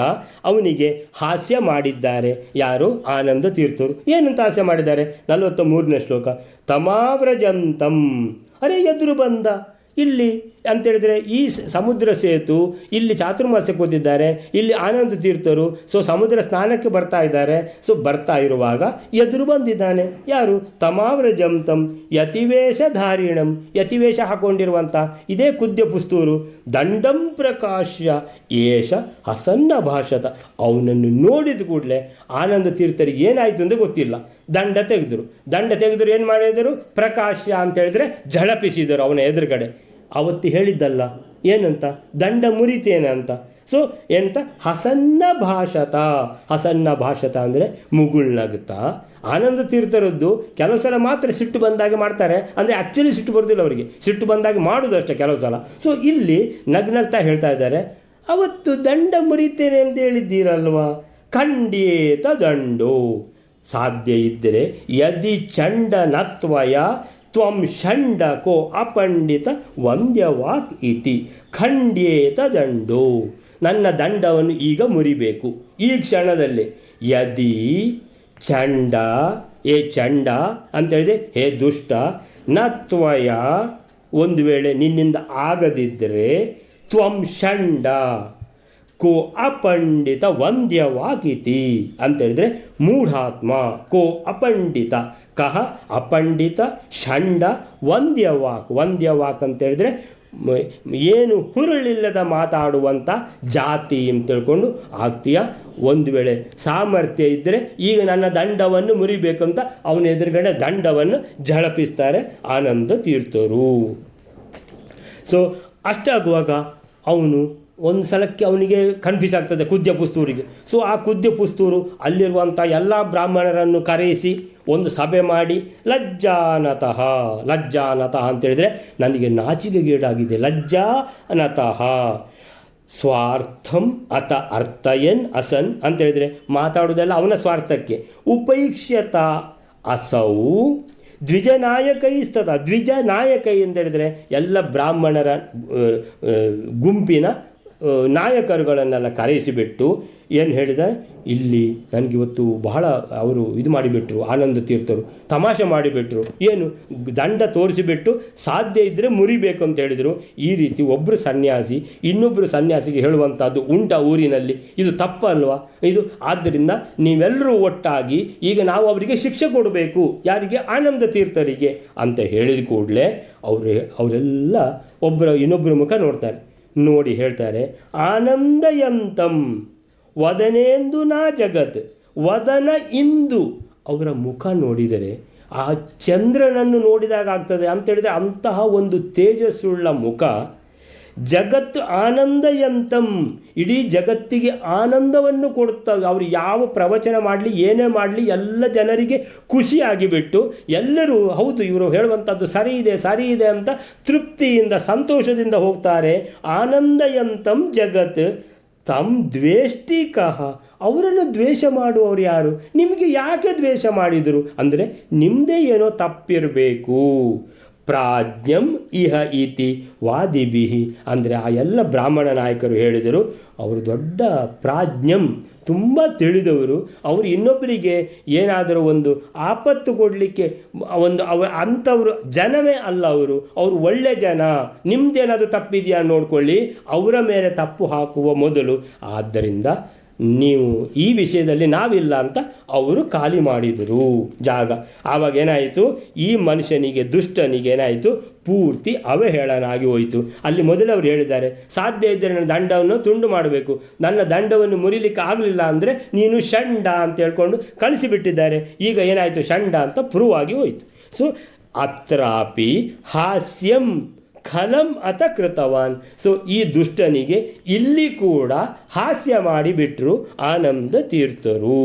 ಅವನಿಗೆ ಹಾಸ್ಯ ಮಾಡಿದ್ದಾರೆ. ಯಾರು? ಆನಂದ ತೀರ್ಥರು. ಏನಂತ ಹಾಸ್ಯ ಮಾಡಿದ್ದಾರೆ? 43ನೇ ಶ್ಲೋಕ, ತಮಾವ್ರಜಂತಂ, ಅರೆ ಎದುರು ಬಂದ ಇಲ್ಲಿ ಅಂತೇಳಿದರೆ ಈ ಸಮುದ್ರ ಸೇತು ಇಲ್ಲಿ ಚಾತುರ್ಮಾಸ್ಯ ಕೂತಿದ್ದಾರೆ, ಇಲ್ಲಿ ಆನಂದ ತೀರ್ಥರು ಸೊ ಸಮುದ್ರ ಸ್ನಾನಕ್ಕೆ ಬರ್ತಾ ಇದ್ದಾರೆ. ಸೊ ಬರ್ತಾ ಇರುವಾಗ ಎದುರು ಬಂದಿದ್ದಾನೆ. ಯಾರು? ತಮಾವ್ರಜಂತಂ ಯತಿವೇಷಧಾರಿಣಂ, ಯತಿವೇಷ ಹಾಕೊಂಡಿರುವಂಥ ಇದೇ ಕುದ್ಯ ಪುಸ್ತೂರು. ದಂಡಂ ಪ್ರಕಾಶ್ಯ ಏಷ ಹಸನ್ನ ಭಾಷತ. ಅವನನ್ನು ನೋಡಿದ ಕೂಡಲೇ ಆನಂದ ತೀರ್ಥರಿಗೆ ಏನಾಯಿತು ಅಂದರೆ ಗೊತ್ತಿಲ್ಲ. ದಂಡ ತೆಗೆದರು ಏನು ಮಾಡಿದರು? ಪ್ರಕಾಶ್ಯ ಅಂತ ಹೇಳಿದರೆ ಝಳಪಿಸಿದರು ಅವನ ಎದುರುಗಡೆ. ಅವತ್ತು ಹೇಳಿದ್ದಲ್ಲ ಏನಂತ? ದಂಡ ಮುರಿತೇನೆ ಅಂತ. ಸೊ ಎಂತ? ಹಸನ್ನ ಭಾಷತ ಅಂದರೆ ಮುಗುಳ್ನಗ್ತಾ. ಆನಂದ ತೀರ್ಥರದ್ದು ಕೆಲವು ಸಲ ಮಾತ್ರ ಸಿಟ್ಟು ಬಂದಾಗ ಮಾಡ್ತಾರೆ, ಅಂದರೆ ಆ್ಯಕ್ಚುಲಿ ಸಿಟ್ಟು ಬರೋದಿಲ್ಲ ಅವರಿಗೆ, ಸಿಟ್ಟು ಬಂದಾಗ ಮಾಡೋದು ಅಷ್ಟೇ ಕೆಲವು ಸಲ. ಸೊ ಇಲ್ಲಿ ನಗ್ನಗ್ತಾ ಹೇಳ್ತಾ ಇದ್ದಾರೆ, ಅವತ್ತು ದಂಡ ಮುರಿತೇನೆ ಅಂತ ಹೇಳಿದ್ದೀರಲ್ವಾ, ಖಂಡೇತ ದಂಡೋ, ಸಾಧ್ಯ ಇದ್ದರೆ ಯದಿ ಚಂಡ ನತ್ವಯ ತ್ವಂ ಷಂಡಕೋ ಅಪಂಡಿತ ವಂದ್ಯವಾಕ್ ಇತಿ ಖಂಡ್ಯೇತ ದಂಡೋ. ನನ್ನ ದಂಡವನ್ನು ಈಗ ಮುರಿಬೇಕು ಈ ಕ್ಷಣದಲ್ಲಿ. ಯದಿ ಚಂಡ, ಚಂಡ ಅಂತೇಳಿದೆ, ಹೇ ದುಷ್ಟ, ನತ್ವಯ ಒಂದು ವೇಳೆ ನಿನ್ನಿಂದ ಆಗದಿದ್ದರೆ, ತ್ವಂ ಷಂಡ ಕೋ ಅಪಂಡಿತ ವಂದ್ಯವಾಗಿತಿ ಅಂತೇಳಿದರೆ ಮೂಢಾತ್ಮ. ಕೋ ಅಪಂಡಿತ, ಕಹ ಅಪಂಡಿತ, ಷಂಡ ವಂದ್ಯವಾಕ್ ಅಂತೇಳಿದರೆ ಏನು ಹುರುಳಿಲ್ಲದ ಮಾತಾಡುವಂಥ ಜಾತಿ ಅಂತ ತಿಳ್ಕೊಂಡು ಆಗ್ತೀಯ. ಒಂದು ವೇಳೆ ಸಾಮರ್ಥ್ಯ ಇದ್ದರೆ ಈಗ ನನ್ನ ದಂಡವನ್ನು ಮುರಿಬೇಕಂತ ಅವನ ಎದುರುಗಡೆ ದಂಡವನ್ನು ಝಳಪಿಸ್ತಾರೆ ಆನಂದ ತೀರ್ಥರು. ಸೊ ಅಷ್ಟಾಗುವಾಗ ಅವನು ಒಂದು ಸಲಕ್ಕೆ ಅವನಿಗೆ ಕನ್ಫ್ಯೂಸ್ ಆಗ್ತದೆ ಕುದ್ಯ ಪುಸ್ತೂರಿಗೆ. ಸೊ ಆ ಕುದ್ಯ ಪುಸ್ತೂರು ಅಲ್ಲಿರುವಂಥ ಎಲ್ಲ ಬ್ರಾಹ್ಮಣರನ್ನು ಕರೆಯಿಸಿ ಒಂದು ಸಭೆ ಮಾಡಿ ಲಜ್ಜಾನತಃ ಅಂತೇಳಿದರೆ ನನಗೆ ನಾಚಿಕೆಗೀಡಾಗಿದೆ, ಲಜ್ಜಾನತಃ ಸ್ವಾರ್ಥಂ ಅಥ ಅರ್ಥಯನ್ ಅಸನ್ ಅಂತ ಹೇಳಿದರೆ ಮಾತಾಡೋದೆಲ್ಲ ಅವನ ಸ್ವಾರ್ಥಕ್ಕೆ. ಉಪೈಕ್ಷ್ಯತ ಅಸೌ ದ್ವಿಜನಾಯಕೈಸ್ತದ. ದ್ವಿಜನಾಯಕೈ ಅಂತ ಹೇಳಿದರೆ ಎಲ್ಲ ಬ್ರಾಹ್ಮಣರ ಗುಂಪಿನ ನಾಯಕರುಗಳನ್ನೆಲ್ಲ ಕರೆಸಿಬಿಟ್ಟು ಏನು ಹೇಳಿದ, ಇಲ್ಲಿ ನನಗಿವತ್ತು ಬಹಳ ಅವರು ಇದು ಮಾಡಿಬಿಟ್ರು, ಆನಂದ ತೀರ್ಥರು ತಮಾಷೆ ಮಾಡಿಬಿಟ್ರು, ಏನು ದಂಡ ತೋರಿಸಿಬಿಟ್ಟು ಸಾಧ್ಯ ಇದ್ದರೆ ಮುರಿಬೇಕು ಅಂತ ಹೇಳಿದರು. ಈ ರೀತಿ ಒಬ್ಬರು ಸನ್ಯಾಸಿ ಇನ್ನೊಬ್ಬರು ಸನ್ಯಾಸಿಗೆ ಹೇಳುವಂಥದ್ದು ಉಂಟ ಊರಿನಲ್ಲಿ, ಇದು ತಪ್ಪಲ್ವಾ ಇದು? ಆದ್ದರಿಂದ ನೀವೆಲ್ಲರೂ ಒಟ್ಟಾಗಿ ಈಗ ನಾವು ಅವರಿಗೆ ಶಿಕ್ಷೆ ಕೊಡಬೇಕು. ಯಾರಿಗೆ? ಆನಂದ ತೀರ್ಥರಿಗೆ ಅಂತ ಹೇಳಿದ ಕೂಡಲೇ ಅವರೆಲ್ಲ ಇನ್ನೊಬ್ಬರ ಮುಖ ನೋಡ್ತಾರೆ, ನೋಡಿ ಹೇಳ್ತಾರೆ, ಆನಂದಯಂತಂ ವದನೇಂದು ನಾ ಜಗತ್. ವದನ ಇಂದು ಅವರ ಮುಖ ನೋಡಿದರೆ ಆ ಚಂದ್ರನನ್ನು ನೋಡಿದಾಗ ಆಗ್ತದೆ ಅಂತ ಹೇಳಿದರೆ ಅಂತಹ ಒಂದು ತೇಜಸ್ಸುಳ್ಳ ಮುಖ. ಜಗತ್ತು ಆನಂದಯಂತಂ, ಇಡೀ ಜಗತ್ತಿಗೆ ಆನಂದವನ್ನು ಕೊಡುತ್ತವೆ. ಅವರು ಯಾವ ಪ್ರವಚನ ಮಾಡಲಿ ಏನೇ ಮಾಡಲಿ ಎಲ್ಲ ಜನರಿಗೆ ಖುಷಿಯಾಗಿಬಿಟ್ಟು ಎಲ್ಲರೂ ಹೌದು ಇವರು ಹೇಳುವಂಥದ್ದು ಸರಿ ಇದೆ ಅಂತ ತೃಪ್ತಿಯಿಂದ ಸಂತೋಷದಿಂದ ಹೋಗ್ತಾರೆ. ಆನಂದಯಂತಂ ಜಗತ್ ತಮ್ ದ್ವೇಷ್ಟಿಕಃ, ಅವರನ್ನು ದ್ವೇಷ ಮಾಡುವವರು ಯಾರು? ನಿಮಗೆ ಯಾಕೆ ದ್ವೇಷ ಮಾಡಿದರು ಅಂದರೆ ನಿಮ್ಮದೇ ಏನೋ ತಪ್ಪಿರಬೇಕು. ಪ್ರಾಜ್ಞಂ ಇಹ ಇತಿ ವಾದಿಭಿಹಿ ಅಂದರೆ ಆ ಎಲ್ಲ ಬ್ರಾಹ್ಮಣ ನಾಯಕರು ಹೇಳಿದರು, ಅವರು ದೊಡ್ಡ ಪ್ರಾಜ್ಞಂ, ತುಂಬ ತಿಳಿದವರು. ಅವರು ಇನ್ನೊಬ್ಬರಿಗೆ ಏನಾದರೂ ಒಂದು ಆಪತ್ತು ಕೊಡಲಿಕ್ಕೆ ಅಂಥವರು ಜನವೇ ಅಲ್ಲ. ಅವರು ಒಳ್ಳೆ ಜನ. ನಿಮ್ಮದೇನಾದರೂ ತಪ್ಪಿದೆಯಾ ನೋಡ್ಕೊಳ್ಳಿ, ಅವರ ಮೇಲೆ ತಪ್ಪು ಹಾಕುವ ಮೊದಲು. ಆದ್ದರಿಂದ ನೀವು ಈ ವಿಷಯದಲ್ಲಿ ನಾವಿಲ್ಲ ಅಂತ ಅವರು ಖಾಲಿ ಮಾಡಿದರು ಜಾಗ. ಆವಾಗ ಏನಾಯಿತು, ಈ ಮನುಷ್ಯನಿಗೆ ದುಷ್ಟನಿಗೆ ಏನಾಯಿತು, ಪೂರ್ತಿ ಅವಹೇಳನಾಗಿ ಹೋಯಿತು. ಅಲ್ಲಿ ಮೊದಲು ಅವರು ಹೇಳಿದ್ದಾರೆ, ಸಾಧ್ಯ ಇದ್ದರೆ ನನ್ನ ದಂಡವನ್ನು ತುಂಡು ಮಾಡಬೇಕು, ನನ್ನ ದಂಡವನ್ನು ಮುರಿಲಿಕ್ಕೆ ಆಗಲಿಲ್ಲ ಅಂದರೆ ನೀನು ಷಂಡ ಅಂತ ಹೇಳ್ಕೊಂಡು ಕಳಿಸಿಬಿಟ್ಟಿದ್ದಾರೆ. ಈಗ ಏನಾಯಿತು, ಷಂಡ ಅಂತ ಪ್ರೂವ್ ಆಗಿ ಹೋಯಿತು. ಸೊ ಅತ್ರಾಪಿ ಹಾಸ್ಯಂ ಖಲಂ ಅತ ಕೃತವಾನ್. ಸೊ ಈ ದುಷ್ಟನಿಗೆ ಇಲ್ಲಿ ಕೂಡ ಹಾಸ್ಯ ಮಾಡಿಬಿಟ್ರು ಆನಂದ ತೀರ್ಥರು.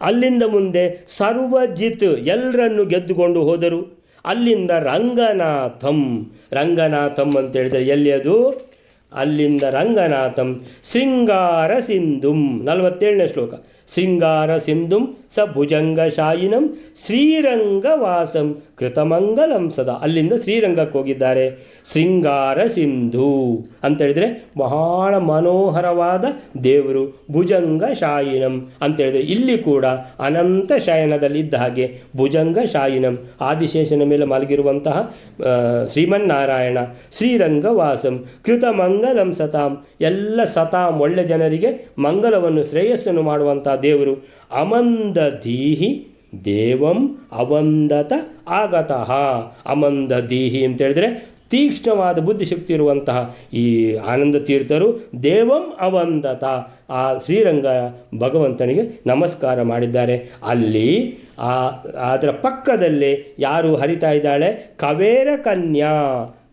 ಅಲ್ಲಿಂದ ಮುಂದೆ ಸರ್ವಜಿತ್, ಎಲ್ಲರನ್ನು ಗೆದ್ದುಕೊಂಡು ಹೋದರು. ಅಲ್ಲಿಂದ ರಂಗನಾಥಂ ಅಂತ ಹೇಳಿದರೆ ಎಲ್ಲಿ ಅದು? ಅಲ್ಲಿಂದ ರಂಗನಾಥಂ ಶೃಂಗಾರ ಸಿಂಧುಂ 47ನೇ ಶ್ಲೋಕ. ಶೃಂಗಾರ ಸಿಂಧುಂ ಸ ಭುಜಂಗಶಾಯಿನಂ ಶ್ರೀರಂಗವಾಸಂ ಕೃತಮಂಗಲಂ ಸದಾ. ಅಲ್ಲಿಂದ ಶ್ರೀರಂಗಕ್ಕೆ ಹೋಗಿದ್ದಾರೆ. ಶೃಂಗಾರ ಸಿಂಧು ಅಂತೇಳಿದರೆ ಬಹಳ ಮನೋಹರವಾದ ದೇವರು. ಭುಜಂಗ ಶಾಯಿನಂ ಅಂತೇಳಿದರೆ ಇಲ್ಲಿ ಕೂಡ ಅನಂತ ಶಯನದಲ್ಲಿದ್ದ ಹಾಗೆ ಭುಜಂಗ ಶಾಯಿನಂ, ಆದಿಶೇಷನ ಮೇಲೆ ಮಲಗಿರುವಂತಹ ಶ್ರೀಮನ್ನಾರಾಯಣ. ಶ್ರೀರಂಗವಾಸಂ ಕೃತಮಂಗಲಂ ಸತಾಂ, ಎಲ್ಲ ಸತಾಂ ಒಳ್ಳೆ ಜನರಿಗೆ ಮಂಗಲವನ್ನು ಶ್ರೇಯಸ್ಸನ್ನು ಮಾಡುವಂಥ ದೇವರು. ಅಮಂದಧೀಹಿ ದೇವಂ ಅವಂದತ ಆಗತಃ. ಅಮಂದಧೀಹಿ ಅಂತೇಳಿದರೆ ತೀಕ್ಷ್ಣವಾದ ಬುದ್ಧಿಶಕ್ತಿ ಇರುವಂತಹ ಈ ಆನಂದ ತೀರ್ಥರು ದೇವಂ ಅವಂದತ, ಆ ಶ್ರೀರಂಗ ಭಗವಂತನಿಗೆ ನಮಸ್ಕಾರ ಮಾಡಿದ್ದಾರೆ. ಅಲ್ಲಿ ಅದರ ಪಕ್ಕದಲ್ಲೇ ಯಾರು ಹರಿತಾ ಇದ್ದಾಳೆ? ಕವೇರ ಕನ್ಯಾ,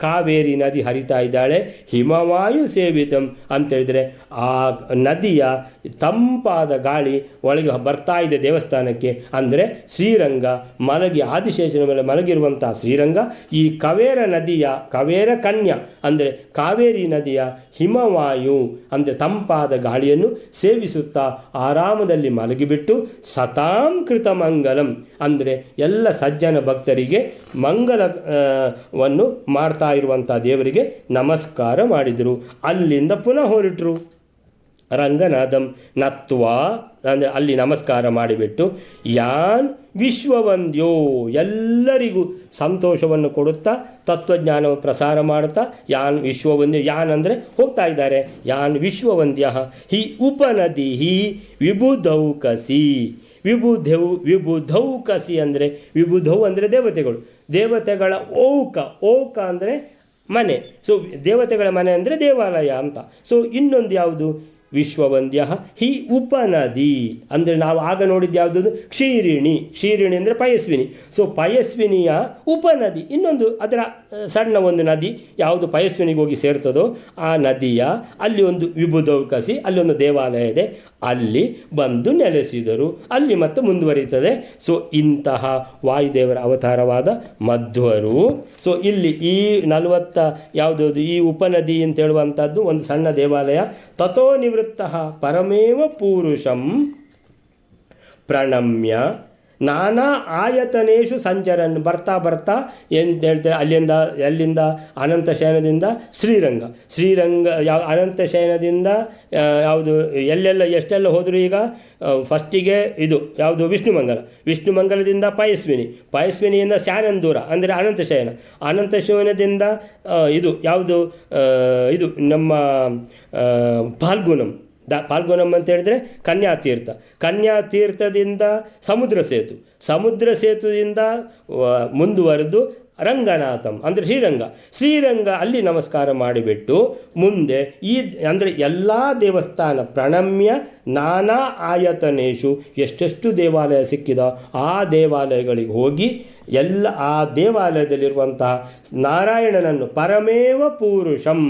ಕಾವೇರಿ ನದಿ ಹರಿತಾ ಇದ್ದಾಳೆ. ಹಿಮವಾಯು ಸೇವಿತಂ ಅಂತೇಳಿದರೆ ಆ ನದಿಯ ತಂಪಾದ ಗಾಳಿ ಒಳಗೆ ಬರ್ತಾ ಇದೆ ದೇವಸ್ಥಾನಕ್ಕೆ. ಅಂದರೆ ಶ್ರೀರಂಗ ಮಲಗಿ ಆದಿಶೇಷನ ಮೇಲೆ ಮಲಗಿರುವಂಥ ಶ್ರೀರಂಗ ಈ ಕವೇರ ಕನ್ಯಾ ಅಂದರೆ ಕಾವೇರಿ ನದಿಯ ಹಿಮವಾಯು ಅಂದರೆ ತಂಪಾದ ಗಾಳಿಯನ್ನು ಸೇವಿಸುತ್ತಾ ಆರಾಮದಲ್ಲಿ ಮಲಗಿಬಿಟ್ಟು ಸತಾಂ ಕೃತ ಮಂಗಲಂ ಅಂದರೆ ಎಲ್ಲ ಸಜ್ಜನ ಭಕ್ತರಿಗೆ ಮಂಗಲವನ್ನು ಮಾಡ್ತಾ ಇರುವಂಥ ದೇವರಿಗೆ ನಮಸ್ಕಾರ ಮಾಡಿದರು. ಅಲ್ಲಿಂದ ಪುನಃ ಹೊರಟರು. ರಂಗನಾಥಂ ನತ್ವಾ ಅಂದರೆ ಅಲ್ಲಿ ನಮಸ್ಕಾರ ಮಾಡಿಬಿಟ್ಟು ಯಾನ್ ವಿಶ್ವವಂದ್ಯೋ, ಎಲ್ಲರಿಗೂ ಸಂತೋಷವನ್ನು ಕೊಡುತ್ತಾ ತತ್ವಜ್ಞಾನವನ್ನು ಪ್ರಸಾರ ಮಾಡುತ್ತಾ ಯಾನ್ ವಿಶ್ವವಂದ್ಯ, ಯಾನ್ ಅಂದರೆ ಹೋಗ್ತಾ ಇದ್ದಾರೆ. ಯಾನ್ ವಿಶ್ವವಂದ್ಯ ಹಿ ಉಪನದಿ ಹಿ ವಿಬುಧೌಕಸಿ. ವಿಬುಧೌಕಸಿ ಅಂದರೆ ವಿಬುಧೌ ಅಂದರೆ ದೇವತೆಗಳ ಓಕ ಅಂದರೆ ಮನೆ. ಸೊ ದೇವತೆಗಳ ಮನೆ ಅಂದರೆ ದೇವಾಲಯ ಅಂತ. ಸೊ ಇನ್ನೊಂದು ಯಾವುದು? ವಿಶ್ವವಂದ್ಯ ಹಿ ಉಪನದಿ ಅಂದರೆ ನಾವು ಆಗ ನೋಡಿದ್ದು ಯಾವುದದು? ಕ್ಷೀರಿಣಿ ಅಂದರೆ ಪಯಸ್ವಿನಿ. ಸೊ ಪಯಸ್ವಿನಿಯ ಉಪನದಿ ಇನ್ನೊಂದು, ಅದರ ಸಣ್ಣ ಒಂದು ನದಿ ಯಾವುದು ಪಯಸ್ವಿನಿಗೆ ಹೋಗಿ ಸೇರ್ತದೋ ಆ ನದಿಯ ಅಲ್ಲಿ ಒಂದು ವಿಬುಧೌಕಸಿ, ಅಲ್ಲಿ ಒಂದು ದೇವಾಲಯ ಇದೆ. ಅಲ್ಲಿ ಬಂದು ನೆಲೆಸಿದರು. ಅಲ್ಲಿ ಮತ್ತೆ ಮುಂದುವರಿಯುತ್ತದೆ. ಸೊ ಇಂತಹ ವಾಯುದೇವರ ಅವತಾರವಾದ ಮಧ್ವರು. ಸೊ ಇಲ್ಲಿ ಈ 40 ಯಾವುದಾವುದು ಈ ಉಪನದಿ ಅಂತ ಹೇಳುವಂಥದ್ದು ಒಂದು ಸಣ್ಣ ದೇವಾಲಯ. ತಥೋ ನಿವೃತ್ತ ಪರಮೇವ ಪೂರುಷಂ ಪ್ರಣಮ್ಯ ನಾನಾ ಆಯತನೇಶು ಸಂಚರನ್. ಬರ್ತಾ ಬರ್ತಾ ಏನು ಹೇಳ್ತಾರೆ, ಅಲ್ಲಿಂದ ಅನಂತ ಶಯನದಿಂದ ಶ್ರೀರಂಗ ಅನಂತ ಶಯನದಿಂದ ಯಾವುದು ಎಲ್ಲೆಲ್ಲ ಎಷ್ಟೆಲ್ಲ ಹೋದರು. ಈಗ ಫಸ್ಟಿಗೆ ಇದು ಯಾವುದು ವಿಷ್ಣುಮಂಗಲದಿಂದ ಪಯಸ್ವಿನಿಯಿಂದ ಸ್ಯಾನಂದೂರ ಅಂದರೆ ಅನಂತ ಶಯನದಿಂದ ಇದು ಯಾವುದು ಇದು ನಮ್ಮ ಪಾಲ್ಗುಣಂ ಅಂತ ಹೇಳಿದರೆ ಕನ್ಯಾತೀರ್ಥದಿಂದ ಸಮುದ್ರ ಸೇತುದಿಂದ ಮುಂದುವರೆದು ರಂಗನಾಥಂ ಅಂದರೆ ಶ್ರೀರಂಗ ಅಲ್ಲಿ ನಮಸ್ಕಾರ ಮಾಡಿಬಿಟ್ಟು ಮುಂದೆ ಈ ಅಂದರೆ ಎಲ್ಲ ದೇವಸ್ಥಾನ ಪ್ರಣಮ್ಯ ನಾನಾ ಆಯತನೇಶು ಎಷ್ಟೆಷ್ಟು ದೇವಾಲಯ ಸಿಕ್ಕಿದ ಆ ದೇವಾಲಯಗಳಿಗೆ ಹೋಗಿ ಎಲ್ಲ ಆ ದೇವಾಲಯದಲ್ಲಿರುವಂತಹ ನಾರಾಯಣನನ್ನು ಪರಮೇವ ಪೂರುಷಂ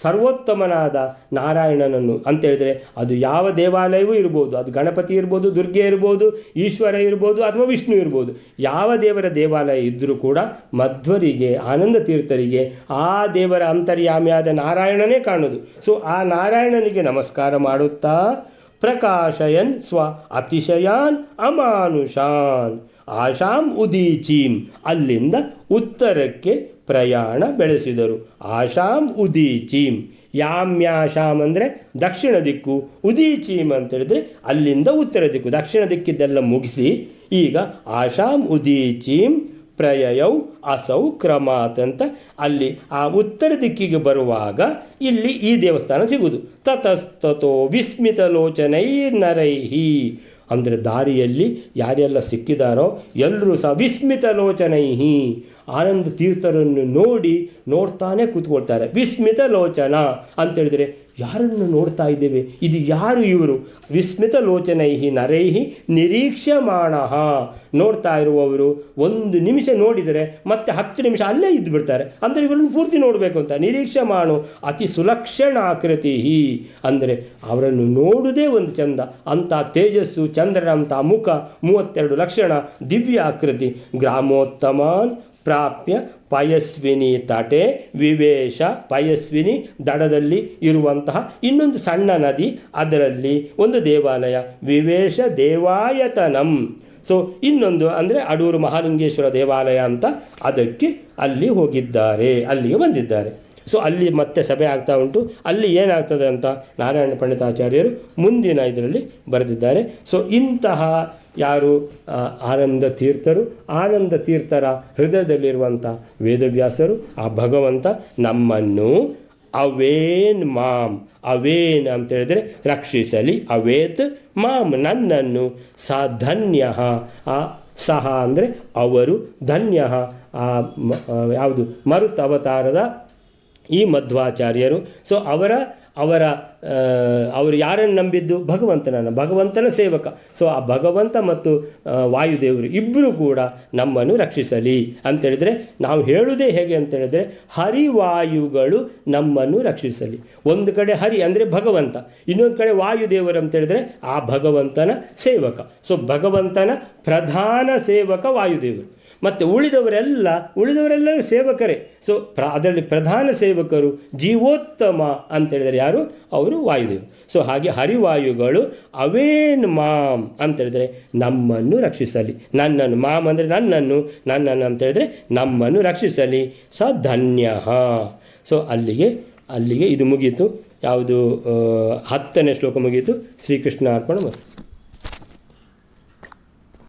ಸರ್ವೋತ್ತಮನಾದ ನಾರಾಯಣನನ್ನು ಅಂತೇಳಿದರೆ ಅದು ಯಾವ ದೇವಾಲಯವೂ ಇರ್ಬೋದು, ಅದು ಗಣಪತಿ ಇರ್ಬೋದು, ದುರ್ಗೆ ಇರ್ಬೋದು, ಈಶ್ವರ ಇರ್ಬೋದು ಅಥವಾ ವಿಷ್ಣು ಇರ್ಬೋದು, ಯಾವ ದೇವರ ದೇವಾಲಯ ಇದ್ದರೂ ಕೂಡ ಮಧ್ವರಿಗೆ ಆನಂದ ತೀರ್ಥರಿಗೆ ಆ ದೇವರ ಅಂತರ್ಯಾಮಿಯಾದ ನಾರಾಯಣನೇ ಕಾಣೋದು. ಸೊ ಆ ನಾರಾಯಣನಿಗೆ ನಮಸ್ಕಾರ ಮಾಡುತ್ತಾ ಪ್ರಕಾಶಯನ್ ಸ್ವ ಅತಿಶಯಾನ್ ಅಮಾನುಷಾನ್ ಆಶಾಂ ಉದೀಚೀಂ ಅಲ್ಲಿಂದ ಉತ್ತರಕ್ಕೆ ಪ್ರಯಾಣ ಬೆಳೆಸಿದರು. ಆಶಾಂ ಉದೀಚೀಂ ಯಾಮ್ಯಾಶಾಮ್ ಅಂದರೆ ದಕ್ಷಿಣ ದಿಕ್ಕು, ಉದೀಚೀಂ ಅಂತೇಳಿದರೆ ಅಲ್ಲಿಂದ ಉತ್ತರ ದಿಕ್ಕು. ದಕ್ಷಿಣ ದಿಕ್ಕಿದ್ದೆಲ್ಲ ಮುಗಿಸಿ ಈಗ ಆಶಾಂ ಉದೀಚೀಂ ಪ್ರಯಯೌ ಅಸೌ ಕ್ರಮಾತ್ ಅಂತ ಅಲ್ಲಿ ಆ ಉತ್ತರ ದಿಕ್ಕಿಗೆ ಬರುವಾಗ ಇಲ್ಲಿ ಈ ದೇವಸ್ಥಾನ ಸಿಗುವುದು. ತತಸ್ತೋ ವಿಸ್ಮಿತಲೋಚನೈರ್ನರೈಹಿ ಅಂದರೆ ದಾರಿಯಲ್ಲಿ ಯಾರೆಲ್ಲ ಸಿಕ್ಕಿದಾರೋ ಎಲ್ಲರೂ ಸಹ ವಿಸ್ಮಿತಲೋಚನೈಹಿ ಆನಂದ ತೀರ್ಥರನ್ನು ನೋಡ್ತಾನೆ ಕೂತ್ಕೊಳ್ತಾರೆ. ವಿಸ್ಮಿತ ಲೋಚನ ಅಂತೇಳಿದರೆ ಯಾರನ್ನು ನೋಡ್ತಾ ಇದ್ದೇವೆ, ಇದು ಯಾರು ಇವರು? ವಿಸ್ಮಿತ ಲೋಚನೈಹಿ ನರೈಹಿ ನಿರೀಕ್ಷ್ಯಮಾಣಃ ನೋಡ್ತಾ ಇರುವವರು 1 ನಿಮಿಷ ನೋಡಿದರೆ ಮತ್ತೆ 10 ನಿಮಿಷ ಅಲ್ಲೇ ಇದ್ದು ಬಿಡ್ತಾರೆ. ಅಂದರೆ ಇವರನ್ನು ಪೂರ್ತಿ ನೋಡಬೇಕು ಅಂತ. ನಿರೀಕ್ಷಮಾಣು ಅತಿ ಸುಲಕ್ಷಣಾಕೃತಿ ಅಂದರೆ ಅವರನ್ನು ನೋಡುವುದೇ ಒಂದು ಚಂದ. ಅಂಥ ತೇಜಸ್ಸು, ಚಂದ್ರನಂಥ ಮುಖ, 32 ಲಕ್ಷಣ, ದಿವ್ಯ ಆಕೃತಿ. ಗ್ರಾಮೋತ್ತಮಾನ್ ಪ್ರಾಪ್ಯ ಪಯಸ್ವಿನಿ ತಟೆ ವಿವೇಶ. ಪಯಸ್ವಿನಿ ದಡದಲ್ಲಿ ಇರುವಂತಹ ಇನ್ನೊಂದು ಸಣ್ಣ ನದಿ, ಅದರಲ್ಲಿ ಒಂದು ದೇವಾಲಯ ವಿವೇಶ ದೇವಾಯತನಂ. ಸೊ ಇನ್ನೊಂದು ಅಂದರೆ ಅಡೂರು ಮಹಾಲಿಂಗೇಶ್ವರ ದೇವಾಲಯ ಅಂತ ಅದಕ್ಕೆ ಅಲ್ಲಿ ಹೋಗಿದ್ದಾರೆ, ಅಲ್ಲಿಗೆ ಬಂದಿದ್ದಾರೆ. ಸೊ ಅಲ್ಲಿ ಮತ್ತೆ ಸಭೆ ಆಗ್ತಾ ಉಂಟು. ಅಲ್ಲಿ ಏನಾಗ್ತದೆ ಅಂತ ನಾರಾಯಣ ಪಂಡಿತಾಚಾರ್ಯರು ಮುಂದಿನ ಇದರಲ್ಲಿ ಬರೆದಿದ್ದಾರೆ. ಸೊ ಇಂತಹ ಯಾರು ಆನಂದ ತೀರ್ಥರ ಹೃದಯದಲ್ಲಿರುವಂಥ ವೇದವ್ಯಾಸರು, ಆ ಭಗವಂತ ನಮ್ಮನ್ನು ಅವೇನ್ ಅಂತೇಳಿದರೆ ರಕ್ಷಿಸಲಿ. ಅವೇತ್ ಮಾಂ ನನ್ನನ್ನು ಧನ್ಯ ಸಹ ಅಂದರೆ ಅವರು, ಧನ್ಯ ಯಾವುದು ಮರುತ್ ಅವತಾರದ ಈ ಮಧ್ವಾಚಾರ್ಯರು. ಸೊ ಅವರು ಯಾರನ್ನು ನಂಬಿದ್ದು? ಭಗವಂತನ ಸೇವಕ. ಸೊ ಆ ಭಗವಂತ ಮತ್ತು ವಾಯುದೇವರು ಇಬ್ಬರು ಕೂಡ ನಮ್ಮನ್ನು ರಕ್ಷಿಸಲಿ ಅಂತೇಳಿದರೆ ನಾವು ಹೇಳುವುದೇ ಹೇಗೆ ಅಂತೇಳಿದರೆ ಹರಿವಾಯುಗಳು ನಮ್ಮನ್ನು ರಕ್ಷಿಸಲಿ. ಒಂದು ಕಡೆ ಹರಿ ಅಂದರೆ ಭಗವಂತ, ಇನ್ನೊಂದು ಕಡೆ ವಾಯುದೇವರು ಅಂತೇಳಿದರೆ ಆ ಭಗವಂತನ ಸೇವಕ. ಸೊ ಭಗವಂತನ ಪ್ರಧಾನ ಸೇವಕ ವಾಯುದೇವರು. ಮತ್ತು ಉಳಿದವರೆಲ್ಲರೂ ಸೇವಕರೇ. ಸೊ ಅದರಲ್ಲಿ ಪ್ರಧಾನ ಸೇವಕರು ಜೀವೋತ್ತಮ ಅಂತೇಳಿದರೆ ಯಾರು? ಅವರು ವಾಯುದೇವರು. ಸೊ ಹಾಗೆ ಹರಿವಾಯುಗಳು ಅವೇನ್ ಮಾಂ ಅಂತೇಳಿದರೆ ನಮ್ಮನ್ನು ರಕ್ಷಿಸಲಿ. ನನ್ನನ್ನು ಮಾಂ ಅಂದರೆ ನನ್ನನ್ನು ಅಂತೇಳಿದರೆ ನಮ್ಮನ್ನು ರಕ್ಷಿಸಲಿ. ಧನ್ಯ. ಸೊ ಅಲ್ಲಿಗೆ ಇದು ಮುಗೀತು. ಯಾವುದು 10ನೇ ಶ್ಲೋಕ ಮುಗೀತು. ಶ್ರೀಕೃಷ್ಣ ಅರ್ಪಣ.